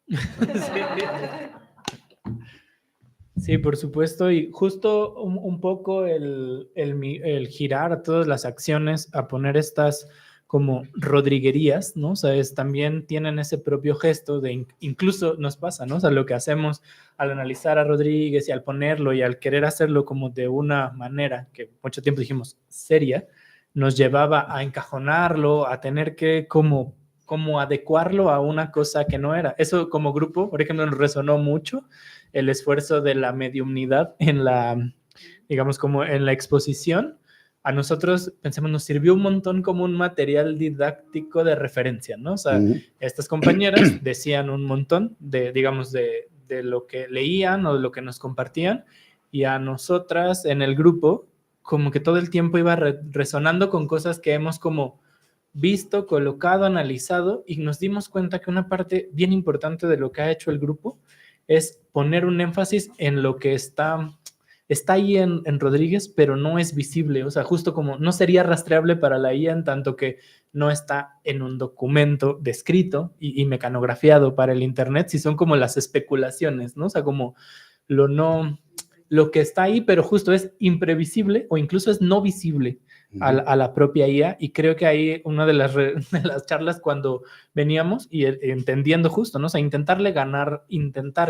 Sí, por supuesto, y justo un poco el girar todas las acciones a poner estas como rodriguerías, ¿no? O sea, también tienen ese propio gesto de, incluso nos pasa, ¿no? O sea, lo que hacemos al analizar a Rodríguez y al ponerlo y al querer hacerlo como de una manera que mucho tiempo dijimos seria, nos llevaba a encajonarlo, a tener que como adecuarlo a una cosa que no era. Eso como grupo, por ejemplo, nos resonó mucho el esfuerzo de la mediumnidad en la, digamos, como en la exposición. A nosotros, pensemos, nos sirvió un montón como un material didáctico de referencia, ¿no? O sea, estas compañeras decían un montón de, digamos, de lo que leían o de lo que nos compartían, y a nosotras en el grupo, como que todo el tiempo iba resonando con cosas que hemos como visto, colocado, analizado, y nos dimos cuenta que una parte bien importante de lo que ha hecho el grupo es poner un énfasis en lo que está ahí en Rodríguez, pero no es visible. O sea, justo como no sería rastreable para la IA en tanto que no está en un documento descrito y mecanografiado para el internet, si son como las especulaciones, ¿no? O sea, como lo que está ahí, pero justo es imprevisible o incluso es no visible a la propia IA. Y creo que ahí una de las charlas cuando veníamos y entendiendo justo, ¿no? O sea, intentar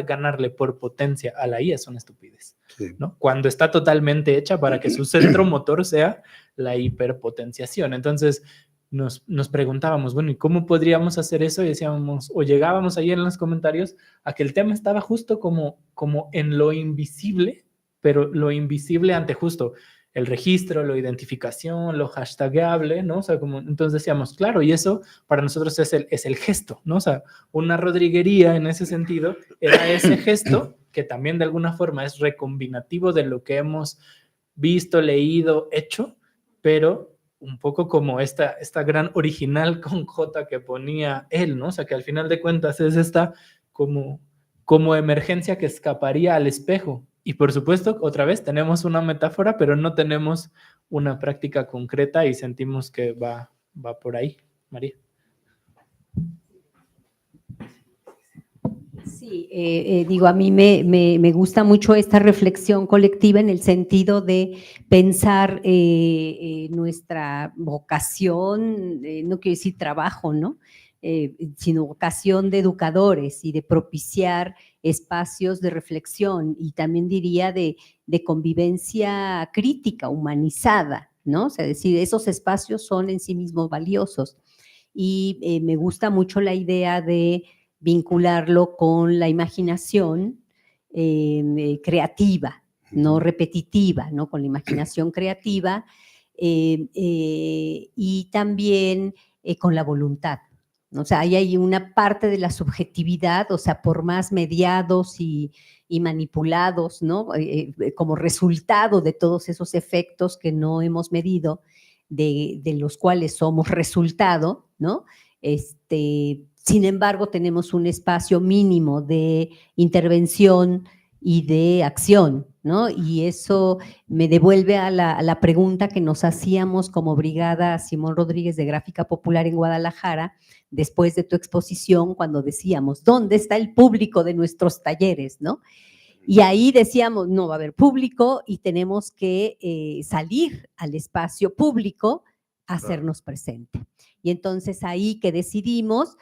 ganarle por potencia a la IA es una estupidez, sí, ¿no? Cuando está totalmente hecha para que su centro motor sea la hiperpotenciación. Entonces nos preguntábamos, bueno, ¿y cómo podríamos hacer eso? Y decíamos, o llegábamos ahí en los comentarios a que el tema estaba justo como en lo invisible, pero lo invisible ante justo el registro, la identificación, lo hashtagable, ¿no? O sea, como, entonces decíamos, claro, y eso para nosotros es el gesto, ¿no? O sea, una rodriguería en ese sentido era ese gesto que también de alguna forma es recombinativo de lo que hemos visto, leído, hecho, pero un poco como esta gran original con J que ponía él, ¿no? O sea, que al final de cuentas es esta como emergencia que escaparía al espejo. Y por supuesto, otra vez, tenemos una metáfora, pero no tenemos una práctica concreta y sentimos que va por ahí. María. Sí, digo, a mí me gusta mucho esta reflexión colectiva en el sentido de pensar nuestra vocación, no quiero decir trabajo, ¿no? Sino vocación de educadores y de propiciar espacios de reflexión y también diría de convivencia crítica, humanizada, ¿no? O sea, decir, esos espacios son en sí mismos valiosos. Y me gusta mucho la idea de vincularlo con la imaginación creativa, no repetitiva, ¿no? Con la imaginación creativa y también con la voluntad. O sea, ahí hay una parte de la subjetividad, o sea, por más mediados y manipulados, ¿no? Como resultado de todos esos efectos que no hemos medido, de los cuales somos resultado, ¿no? Sin embargo, tenemos un espacio mínimo de intervención y de acción, ¿no? Y eso me devuelve a la pregunta que nos hacíamos como Brigada Simón Rodríguez de Gráfica Popular en Guadalajara, después de tu exposición, cuando decíamos, ¿dónde está el público de nuestros talleres, no? Y ahí decíamos, no va a haber público y tenemos que salir al espacio público a hacernos presente. Y entonces ahí que decidimos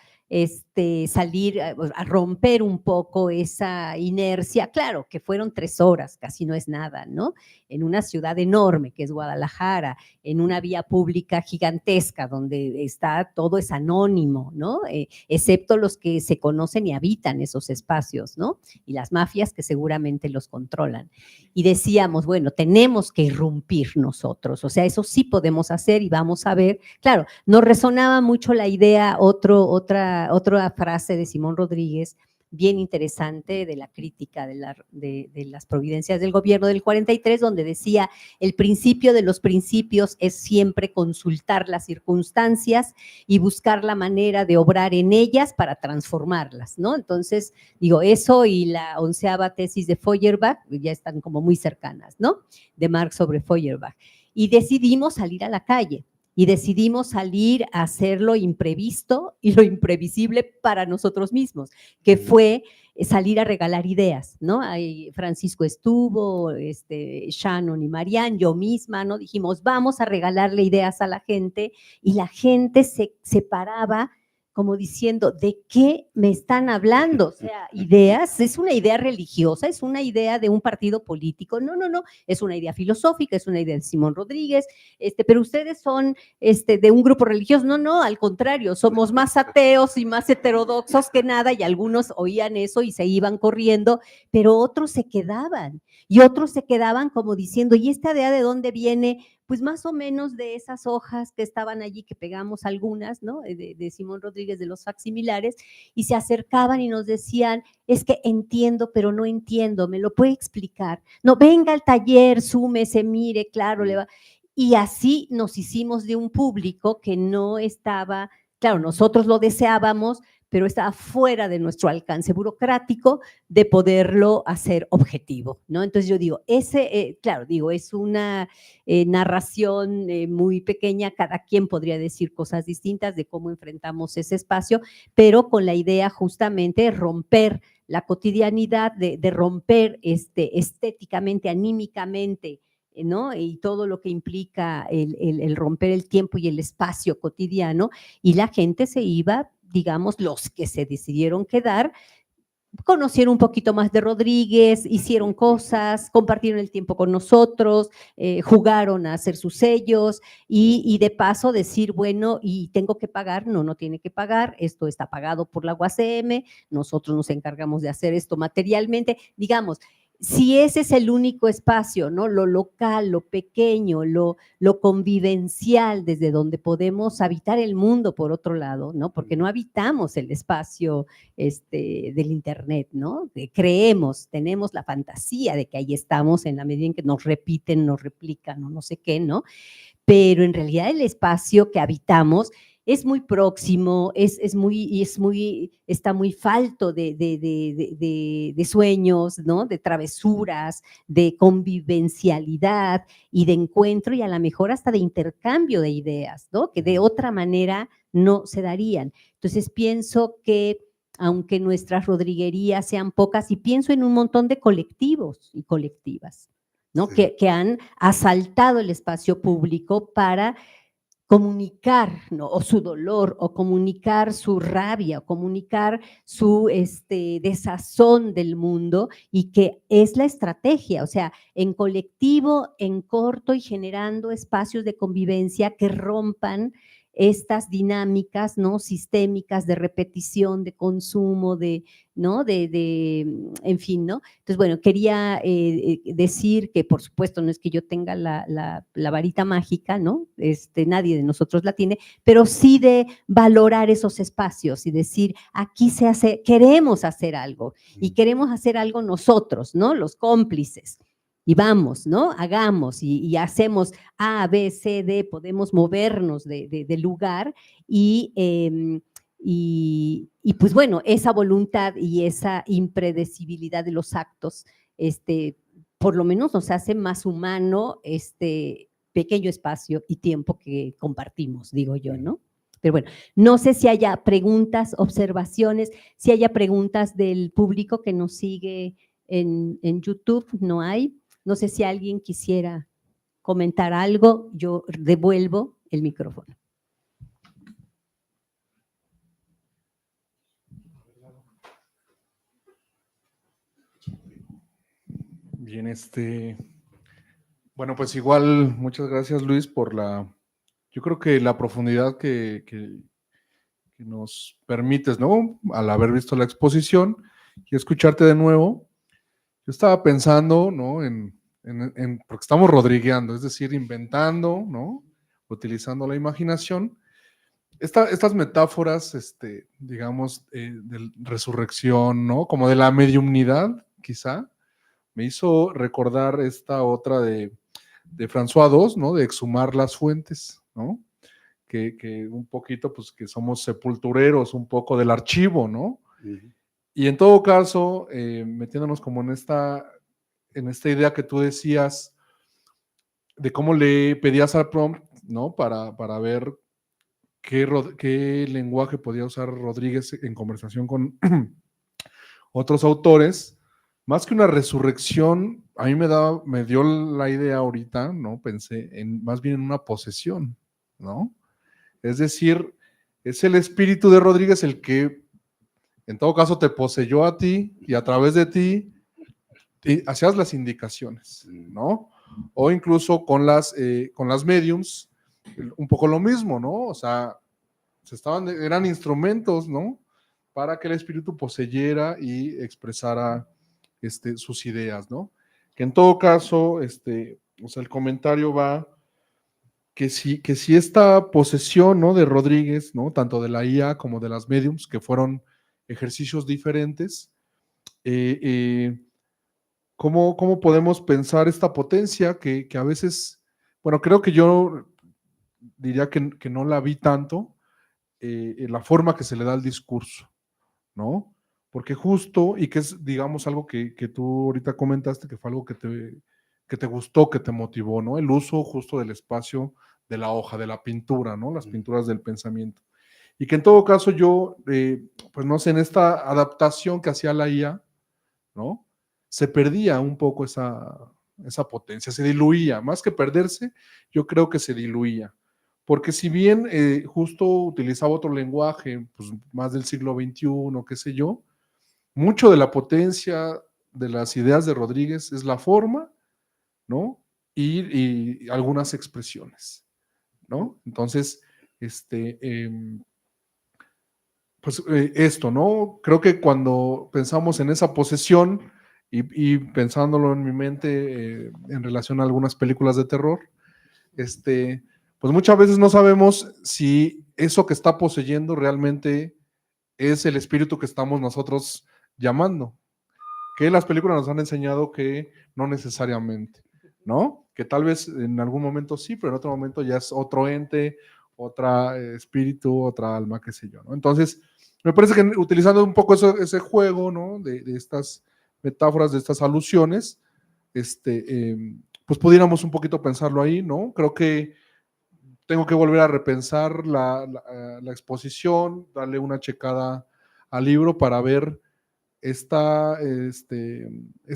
salir a romper un poco esa inercia, claro, que fueron 3 horas, casi no es nada, ¿no? En una ciudad enorme que es Guadalajara, en una vía pública gigantesca donde todo es anónimo, ¿no? Excepto los que se conocen y habitan esos espacios, ¿no? Y las mafias que seguramente los controlan. Y decíamos, bueno, tenemos que irrumpir nosotros, o sea, eso sí podemos hacer y vamos a ver, claro, nos resonaba mucho la idea, otra frase de Simón Rodríguez, bien interesante, de la crítica de las providencias del gobierno del 43, donde decía, el principio de los principios es siempre consultar las circunstancias y buscar la manera de obrar en ellas para transformarlas, ¿no? Entonces, digo, eso y la 11ª tesis de Feuerbach ya están como muy cercanas, ¿no? De Marx sobre Feuerbach. Y decidimos salir a la calle. Y decidimos salir a hacer lo imprevisto y lo imprevisible para nosotros mismos, que fue salir a regalar ideas, ¿no? Ahí Francisco estuvo, Shannon y Marianne, yo misma, ¿no? Dijimos, vamos a regalarle ideas a la gente, y la gente se paraba como diciendo, ¿de qué me están hablando? O sea, ideas, ¿es una idea religiosa? ¿Es una idea de un partido político? No, no, no, es una idea filosófica, es una idea de Simón Rodríguez, pero ustedes son de un grupo religioso. No, no, al contrario, somos más ateos y más heterodoxos que nada, y algunos oían eso y se iban corriendo, pero otros se quedaban, y otros se quedaban como diciendo, ¿y esta idea de dónde viene? Pues más o menos de esas hojas que estaban allí, que pegamos algunas, ¿no? De Simón Rodríguez, de los facsimilares, y se acercaban y nos decían, es que entiendo, pero no entiendo, ¿me lo puede explicar? No, venga al taller, súmese, mire, claro, le va. Y así nos hicimos de un público que no estaba, claro, nosotros lo deseábamos, pero estaba fuera de nuestro alcance burocrático de poderlo hacer objetivo, ¿no? Entonces yo digo, claro, digo, es una narración muy pequeña, cada quien podría decir cosas distintas de cómo enfrentamos ese espacio, pero con la idea justamente de romper la cotidianidad, de romper estéticamente, anímicamente, ¿no? Y todo lo que implica el romper el tiempo y el espacio cotidiano, y la gente se iba, digamos, los que se decidieron quedar, conocieron un poquito más de Rodríguez, hicieron cosas, compartieron el tiempo con nosotros, jugaron a hacer sus sellos, y de paso decir, bueno, ¿y tengo que pagar? No, no tiene que pagar, esto está pagado por la UACM, nosotros nos encargamos de hacer esto materialmente, digamos. Si ese es el único espacio, ¿no? Lo local, lo pequeño, lo convivencial, desde donde podemos habitar el mundo, por otro lado, ¿no? Porque no habitamos el espacio del internet, ¿no? Creemos, tenemos la fantasía de que ahí estamos en la medida en que nos repiten, nos replican o no sé qué, ¿no? Pero en realidad el espacio que habitamos es muy próximo, está muy falto de sueños, ¿no? De travesuras, de convivencialidad y de encuentro, y a lo mejor hasta de intercambio de ideas, ¿no? Que de otra manera no se darían. Entonces pienso que aunque nuestras rodriguerías sean pocas, y pienso en un montón de colectivos y colectivas, ¿no? Sí. Que han asaltado el espacio público para comunicar, ¿no? O su dolor, o comunicar su rabia, o comunicar su desazón del mundo, y que es la estrategia, o sea, en colectivo, en corto, y generando espacios de convivencia que rompan estas dinámicas, ¿no? Sistémicas de repetición, de consumo, ¿no? En fin, ¿no? Entonces, bueno, quería decir que, por supuesto, no es que yo tenga la varita mágica, ¿no? Nadie de nosotros la tiene, pero sí de valorar esos espacios y decir, aquí queremos hacer algo, y queremos hacer algo nosotros, ¿no? Los cómplices. Y vamos, ¿no? Hagamos y hacemos A, B, C, D, podemos movernos de lugar, y pues bueno, esa voluntad y esa impredecibilidad de los actos, por lo menos nos hace más humano este pequeño espacio y tiempo que compartimos, digo yo, ¿no? Pero bueno, no sé si haya preguntas, observaciones, si haya preguntas del público que nos sigue en YouTube, no hay. No sé si alguien quisiera comentar algo, yo devuelvo el micrófono. Bien, bueno, pues igual, muchas gracias, Luis, yo creo que la profundidad que nos permites, ¿no? Al haber visto la exposición y escucharte de nuevo, yo estaba pensando, ¿no? Porque estamos rodrigueando, es decir, inventando, ¿no? Utilizando la imaginación. Estas metáforas, digamos, de resurrección, ¿no? Como de la mediumnidad, quizá, me hizo recordar esta otra de François II, ¿no? De exhumar las fuentes, ¿no? Que un poquito, pues, que somos sepultureros un poco del archivo, ¿no? Uh-huh. Y en todo caso, metiéndonos como en esta idea que tú decías de cómo le pedías al prompt, ¿no? Para ver qué lenguaje podía usar Rodríguez en conversación con otros autores, más que una resurrección, a mí me dio la idea ahorita, ¿no? Pensé más bien en una posesión, ¿no? Es decir, es el espíritu de Rodríguez el que en todo caso te poseyó a ti y a través de ti hacías las indicaciones, ¿no? O incluso con las mediums, un poco lo mismo, ¿no? O sea, eran instrumentos, ¿no? Para que el espíritu poseyera y expresara sus ideas, ¿no? Que en todo caso, o sea, el comentario va que si esta posesión, ¿no? De Rodríguez, ¿no? Tanto de la IA como de las mediums, que fueron ejercicios diferentes, ¿cómo podemos pensar esta potencia que a veces, bueno, creo que yo diría que no la vi tanto en la forma que se le da al discurso, ¿no? Porque justo, y que es, digamos, algo que tú ahorita comentaste, que fue algo que te gustó, que te motivó, ¿no? El uso justo del espacio de la hoja, de la pintura, ¿no? Las pinturas del pensamiento. Y que en todo caso yo, pues no sé, en esta adaptación que hacía la IA, ¿no? Se perdía un poco esa potencia, se diluía, más que perderse, yo creo que se diluía. Porque si bien justo utilizaba otro lenguaje, pues más del siglo XXI, qué sé yo, mucho de la potencia de las ideas de Rodríguez es la forma, ¿no? Y algunas expresiones, ¿no? Entonces, pues esto, ¿no? Creo que cuando pensamos en esa posesión y pensándolo en mi mente en relación a algunas películas de terror, pues muchas veces no sabemos si eso que está poseyendo realmente es el espíritu que estamos nosotros llamando. Que las películas nos han enseñado que no necesariamente, ¿no? Que tal vez en algún momento sí, pero en otro momento ya es otro ente, otra espíritu, otra alma, qué sé yo, ¿no? Entonces, me parece que utilizando un poco ese juego, ¿no? De estas metáforas, de estas alusiones, pues pudiéramos un poquito pensarlo ahí, ¿no? Creo que tengo que volver a repensar la exposición, darle una checada al libro para ver esta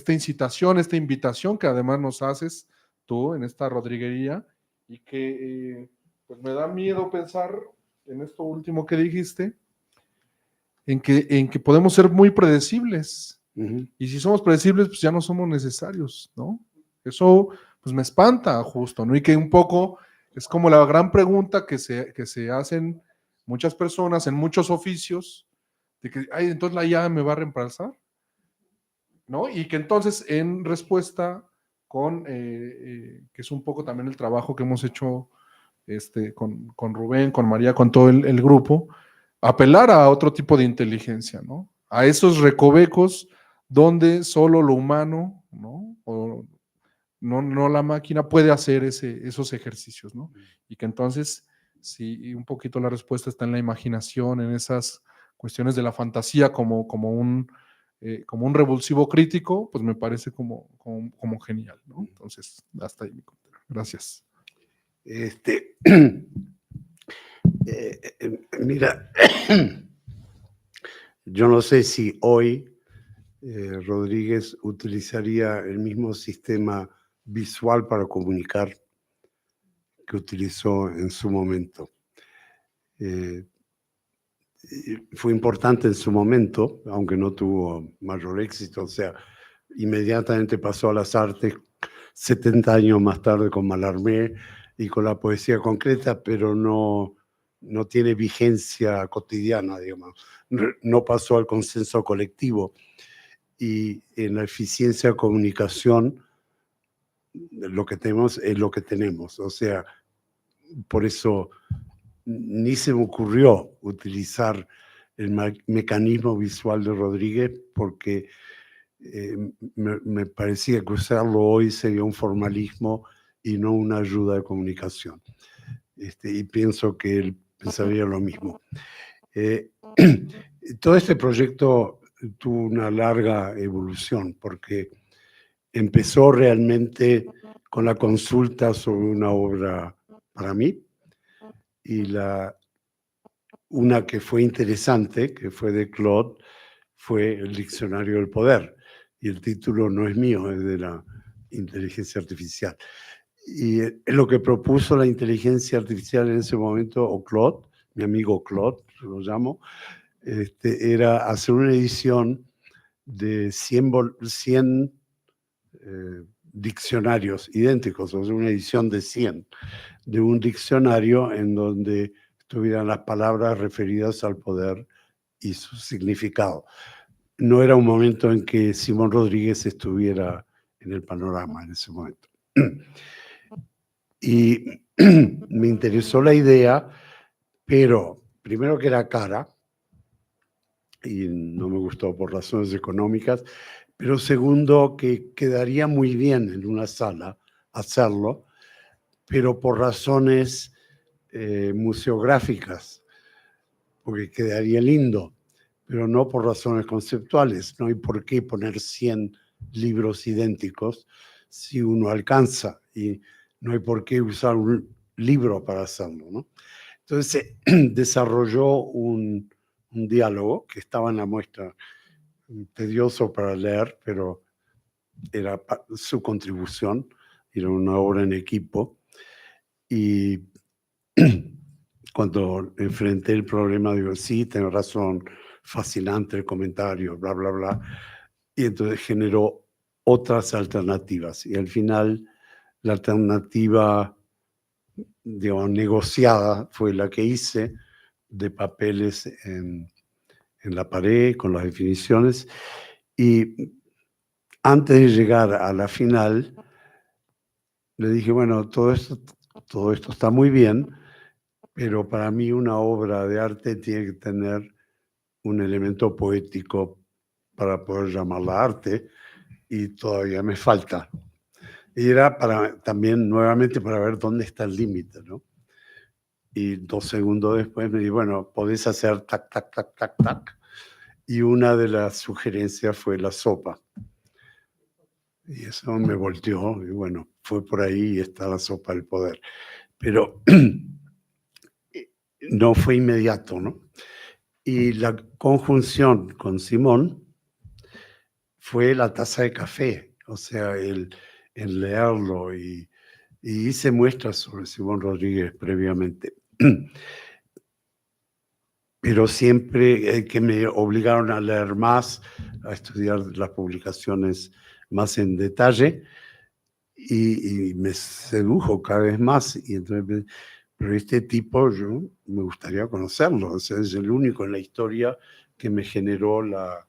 incitación, esta invitación que además nos haces tú en esta rodriguería y que pues me da miedo pensar en esto último que dijiste, en que podemos ser muy predecibles. Y si somos predecibles, pues ya no somos necesarios, ¿no? Eso pues me espanta justo, ¿no? Y que un poco es como la gran pregunta que se hacen muchas personas en muchos oficios, de que, ay, entonces la IA me va a reemplazar, ¿no? Y que entonces en respuesta que es un poco también el trabajo que hemos hecho con Rubén, con María, con todo el grupo, apelar a otro tipo de inteligencia, ¿no? A esos recovecos donde solo lo humano, ¿no? O no la máquina puede hacer esos ejercicios, ¿no? Y que entonces, si un poquito la respuesta está en la imaginación, en esas cuestiones de la fantasía como un revulsivo crítico, pues me parece como genial, ¿no? Entonces, hasta ahí mi comentario. Gracias. Mira, yo no sé si hoy Rodríguez utilizaría el mismo sistema visual para comunicar que utilizó en su momento. Fue importante en su momento, aunque no tuvo mayor éxito, o sea, inmediatamente pasó a las artes 70 años más tarde con Mallarmé y con la poesía concreta, pero no tiene vigencia cotidiana, digamos. No pasó al consenso colectivo. Y en la eficiencia de comunicación, lo que tenemos es lo que tenemos. O sea, por eso ni se me ocurrió utilizar el mecanismo visual de Rodríguez, porque me parecía que usarlo hoy sería un formalismo y no una ayuda de comunicación. Y pienso que él pensaría lo mismo. Todo este proyecto tuvo una larga evolución, porque empezó realmente con la consulta sobre una obra para mí, y una que fue interesante, que fue de Claude, fue el Diccionario del Poder. Y el título no es mío, es de la inteligencia artificial. Y lo que propuso la inteligencia artificial en ese momento, o Claude, mi amigo Claude, lo llamo, era hacer una edición de 100 diccionarios idénticos, o sea, una edición de 100, de un diccionario en donde estuvieran las palabras referidas al poder y su significado. No era un momento en que Simón Rodríguez estuviera en el panorama en ese momento. Y me interesó la idea, pero primero que era cara, y no me gustó por razones económicas, pero segundo que quedaría muy bien en una sala hacerlo, pero por razones museográficas, porque quedaría lindo, pero no por razones conceptuales. No hay por qué poner 100 libros idénticos si uno alcanza, y no hay por qué usar un libro para hacerlo, ¿no? Entonces desarrolló un diálogo que estaba en la muestra, tedioso para leer, pero era su contribución, era una obra en equipo. Y cuando enfrenté el problema, digo, sí, tengo razón, fascinante el comentario, bla, bla, bla. Y entonces generó otras alternativas. Y al final, la alternativa, digamos, negociada fue la que hice, de papeles en la pared con las definiciones. Y antes de llegar a la final, le dije, bueno, todo esto está muy bien, pero para mí una obra de arte tiene que tener un elemento poético para poder llamarla arte, y todavía me falta. Y era también nuevamente para ver dónde está el límite, ¿no? Y 2 segundos después me dije, bueno, podés hacer tac, tac, tac, tac, tac. Y una de las sugerencias fue la sopa. Y eso me volteó, y bueno, fue por ahí y está la sopa del poder. Pero no fue inmediato, ¿no? Y la conjunción con Simón fue la taza de café, o sea, el leerlo, y hice muestras sobre Simón Rodríguez previamente. Pero siempre que me obligaron a leer más, a estudiar las publicaciones más en detalle, y me sedujo cada vez más. Y entonces, pero este tipo, yo me gustaría conocerlo, o sea, es el único en la historia que me generó las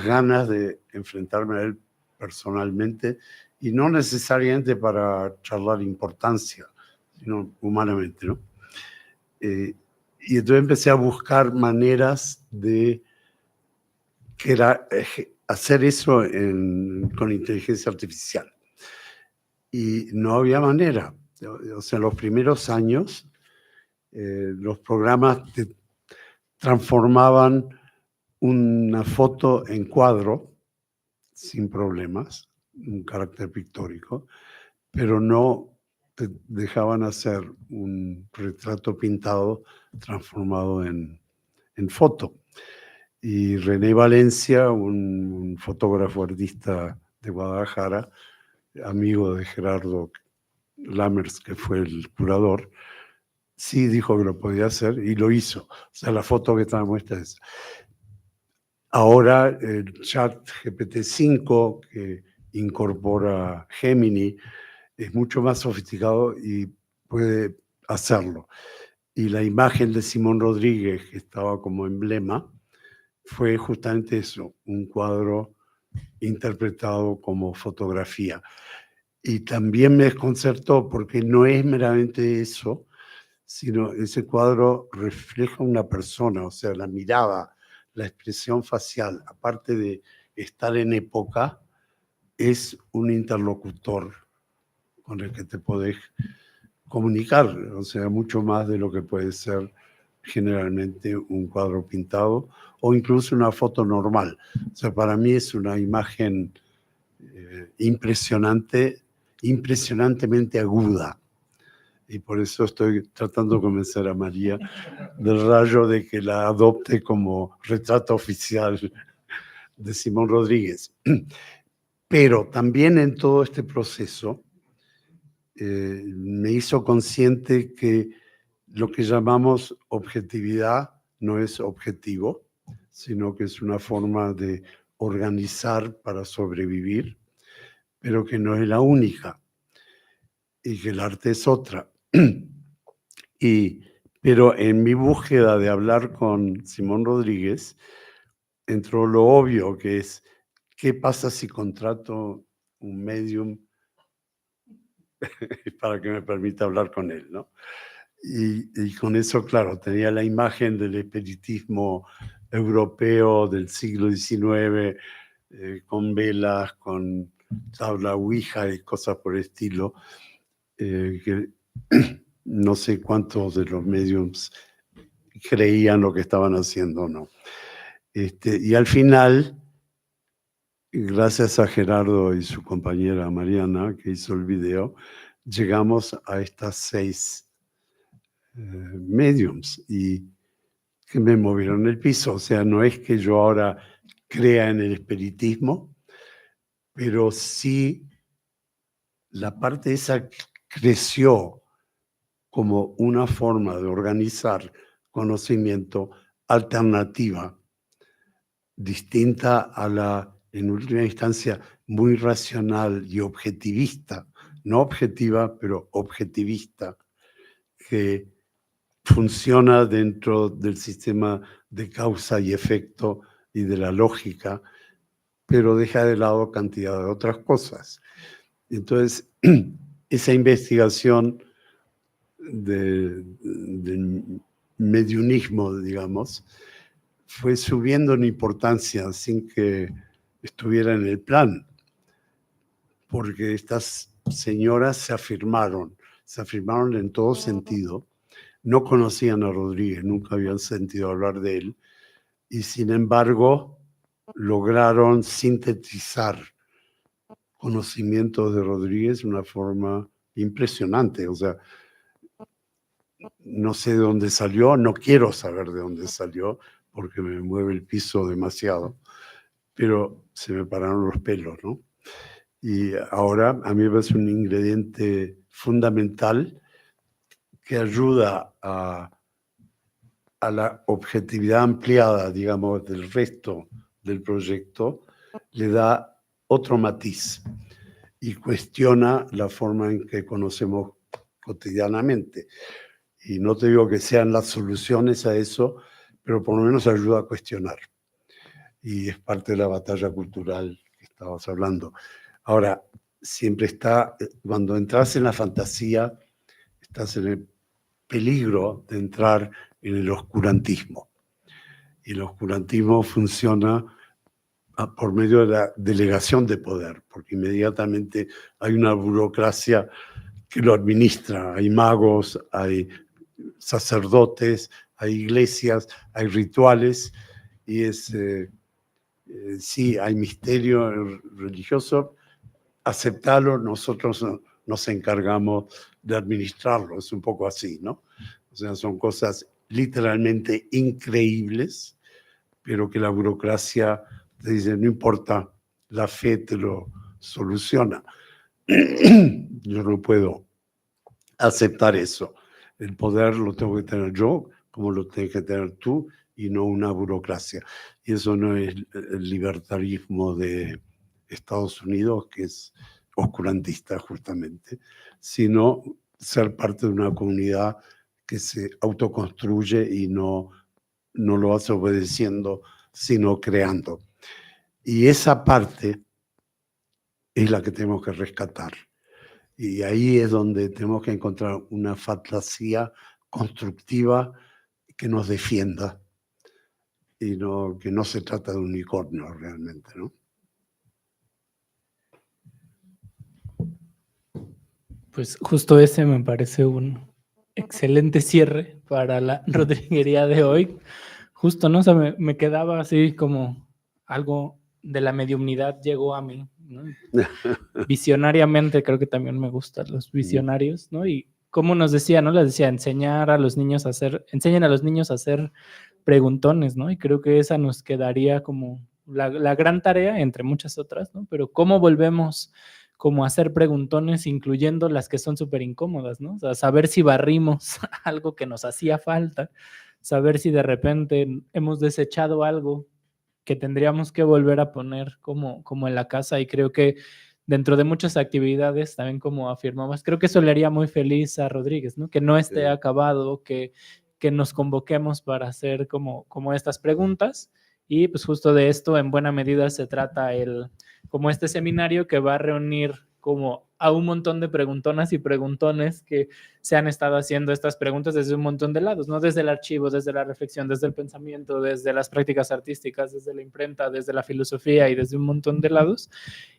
ganas de enfrentarme a él personalmente, y no necesariamente para charlar importancia, sino humanamente, ¿no? Y entonces empecé a buscar maneras de hacer eso con inteligencia artificial. Y no había manera. O sea, en los primeros años, los programas transformaban una foto en cuadro sin problemas, un carácter pictórico, pero no te dejaban hacer un retrato pintado transformado en foto. Y René Valencia, un fotógrafo artista de Guadalajara, amigo de Gerardo Lammers, que fue el curador, sí dijo que lo podía hacer y lo hizo. O sea, la foto que está en muestra es. Ahora el chat GPT-5, que incorpora Gemini, es mucho más sofisticado y puede hacerlo. Y la imagen de Simón Rodríguez, que estaba como emblema, fue justamente eso, un cuadro interpretado como fotografía. Y también me desconcertó porque no es meramente eso, sino ese cuadro refleja una persona, o sea, la mirada, la expresión facial, aparte de estar en época, es un interlocutor con el que te podés comunicar, o sea, mucho más de lo que puede ser generalmente un cuadro pintado o incluso una foto normal. O sea, para mí es una imagen impresionantemente aguda. Y por eso estoy tratando de convencer a María del Rayo de que la adopte como retrato oficial de Simón Rodríguez. Pero también en todo este proceso me hizo consciente que lo que llamamos objetividad no es objetivo, sino que es una forma de organizar para sobrevivir, pero que no es la única, y que el arte es otra. Pero en mi búsqueda de hablar con Simón Rodríguez, entró lo obvio, que es, ¿qué pasa si contrato un medium para que me permita hablar con él, ¿no? Y con eso, claro, tenía la imagen del espiritismo europeo del siglo XIX, con velas, con tabla ouija y cosas por el estilo, que no sé cuántos de los mediums creían lo que estaban haciendo, ¿no? Y al final, gracias a Gerardo y su compañera Mariana, que hizo el video, llegamos a estas 6 mediums y que me movieron el piso. O sea, no es que yo ahora crea en el espiritismo, pero sí la parte esa creció como una forma de organizar conocimiento alternativa, distinta a la, en última instancia, muy racional y objetivista, no objetiva, pero objetivista, que funciona dentro del sistema de causa y efecto y de la lógica, pero deja de lado cantidad de otras cosas. Entonces, esa investigación del mediunismo, digamos, fue subiendo en importancia sin que estuviera en el plan, porque estas señoras se afirmaron en todo sentido. No conocían a Rodríguez, nunca habían sentido hablar de él, y sin embargo lograron sintetizar conocimientos de Rodríguez de una forma impresionante. O sea, no sé de dónde salió, no quiero saber de dónde salió, porque me mueve el piso demasiado, pero se me pararon los pelos, ¿no? Y ahora a mí me parece un ingrediente fundamental que ayuda a la objetividad ampliada, digamos, del resto del proyecto, le da otro matiz y cuestiona la forma en que conocemos cotidianamente. Y no te digo que sean las soluciones a eso, pero por lo menos ayuda a cuestionar. Y es parte de la batalla cultural que estabas hablando. Ahora, siempre está, cuando entras en la fantasía, estás en el peligro de entrar en el oscurantismo. Y el oscurantismo funciona por medio de la delegación de poder, porque inmediatamente hay una burocracia que lo administra. Hay magos, hay sacerdotes, hay iglesias, hay rituales, y sí, hay misterio religioso, aceptarlo, nosotros nos encargamos de administrarlo, es un poco así, ¿no? O sea, son cosas literalmente increíbles, pero que la burocracia te dice, no importa, la fe te lo soluciona. Yo no puedo aceptar eso. El poder lo tengo que tener yo, como lo tienes que tener tú, y no una burocracia. Y eso no es el libertarismo de Estados Unidos, que es oscurantista justamente, sino ser parte de una comunidad que se autoconstruye y no lo hace obedeciendo, sino creando. Y esa parte es la que tenemos que rescatar. Y ahí es donde tenemos que encontrar una fantasía constructiva que nos defienda y que no se trata de unicornio realmente, ¿no? Pues justo ese me parece un excelente cierre para la rodriguería de hoy. Justo, ¿no? O sea, me quedaba así como algo de la mediumnidad llegó a mí, ¿no? Visionariamente creo que también me gustan los visionarios, ¿no? Y como nos decía, ¿no? Les decía, enseñen a los niños a hacer preguntones, ¿no? Y creo que esa nos quedaría como la gran tarea, entre muchas otras, ¿no? Pero ¿cómo volvemos como a hacer preguntones, incluyendo las que son súper incómodas, ¿no? O sea, saber si barrimos algo que nos hacía falta, saber si de repente hemos desechado algo que tendríamos que volver a poner como en la casa, y creo que dentro de muchas actividades, también como afirmabas, creo que eso le haría muy feliz a Rodríguez, ¿no? Que no esté acabado, que nos convoquemos para hacer como estas preguntas, y pues justo de esto en buena medida se trata como este seminario que va a reunir como a un montón de preguntonas y preguntones que se han estado haciendo estas preguntas desde un montón de lados, ¿no? Desde el archivo, desde la reflexión, desde el pensamiento, desde las prácticas artísticas, desde la imprenta, desde la filosofía y desde un montón de lados.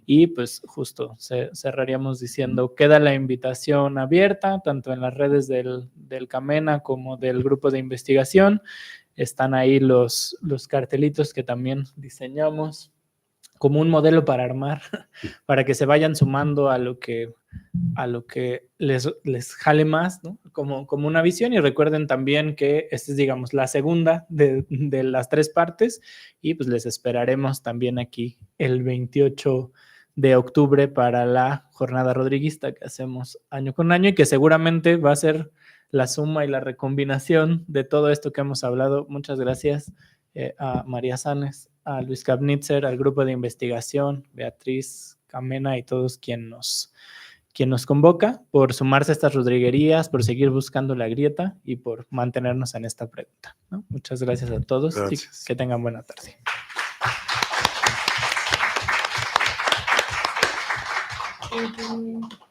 Y pues justo cerraríamos diciendo, queda la invitación abierta, tanto en las redes del Camena como del grupo de investigación. Están ahí los cartelitos que también diseñamos como un modelo para armar, para que se vayan sumando a lo que les jale más, ¿no? Como una visión. Y recuerden también que esta es, digamos, la segunda de las 3 partes, y pues les esperaremos también aquí el 28 de octubre para la jornada rodriguista que hacemos año con año, y que seguramente va a ser la suma y la recombinación de todo esto que hemos hablado. Muchas gracias a María Sanes, a Luis Kapnitzer, al grupo de investigación, Beatriz, Camena y todos quien nos convoca, por sumarse a estas rodriguerías, por seguir buscando la grieta y por mantenernos en esta pregunta, ¿no? Muchas gracias a todos. Gracias. Y que tengan buena tarde. Thank you.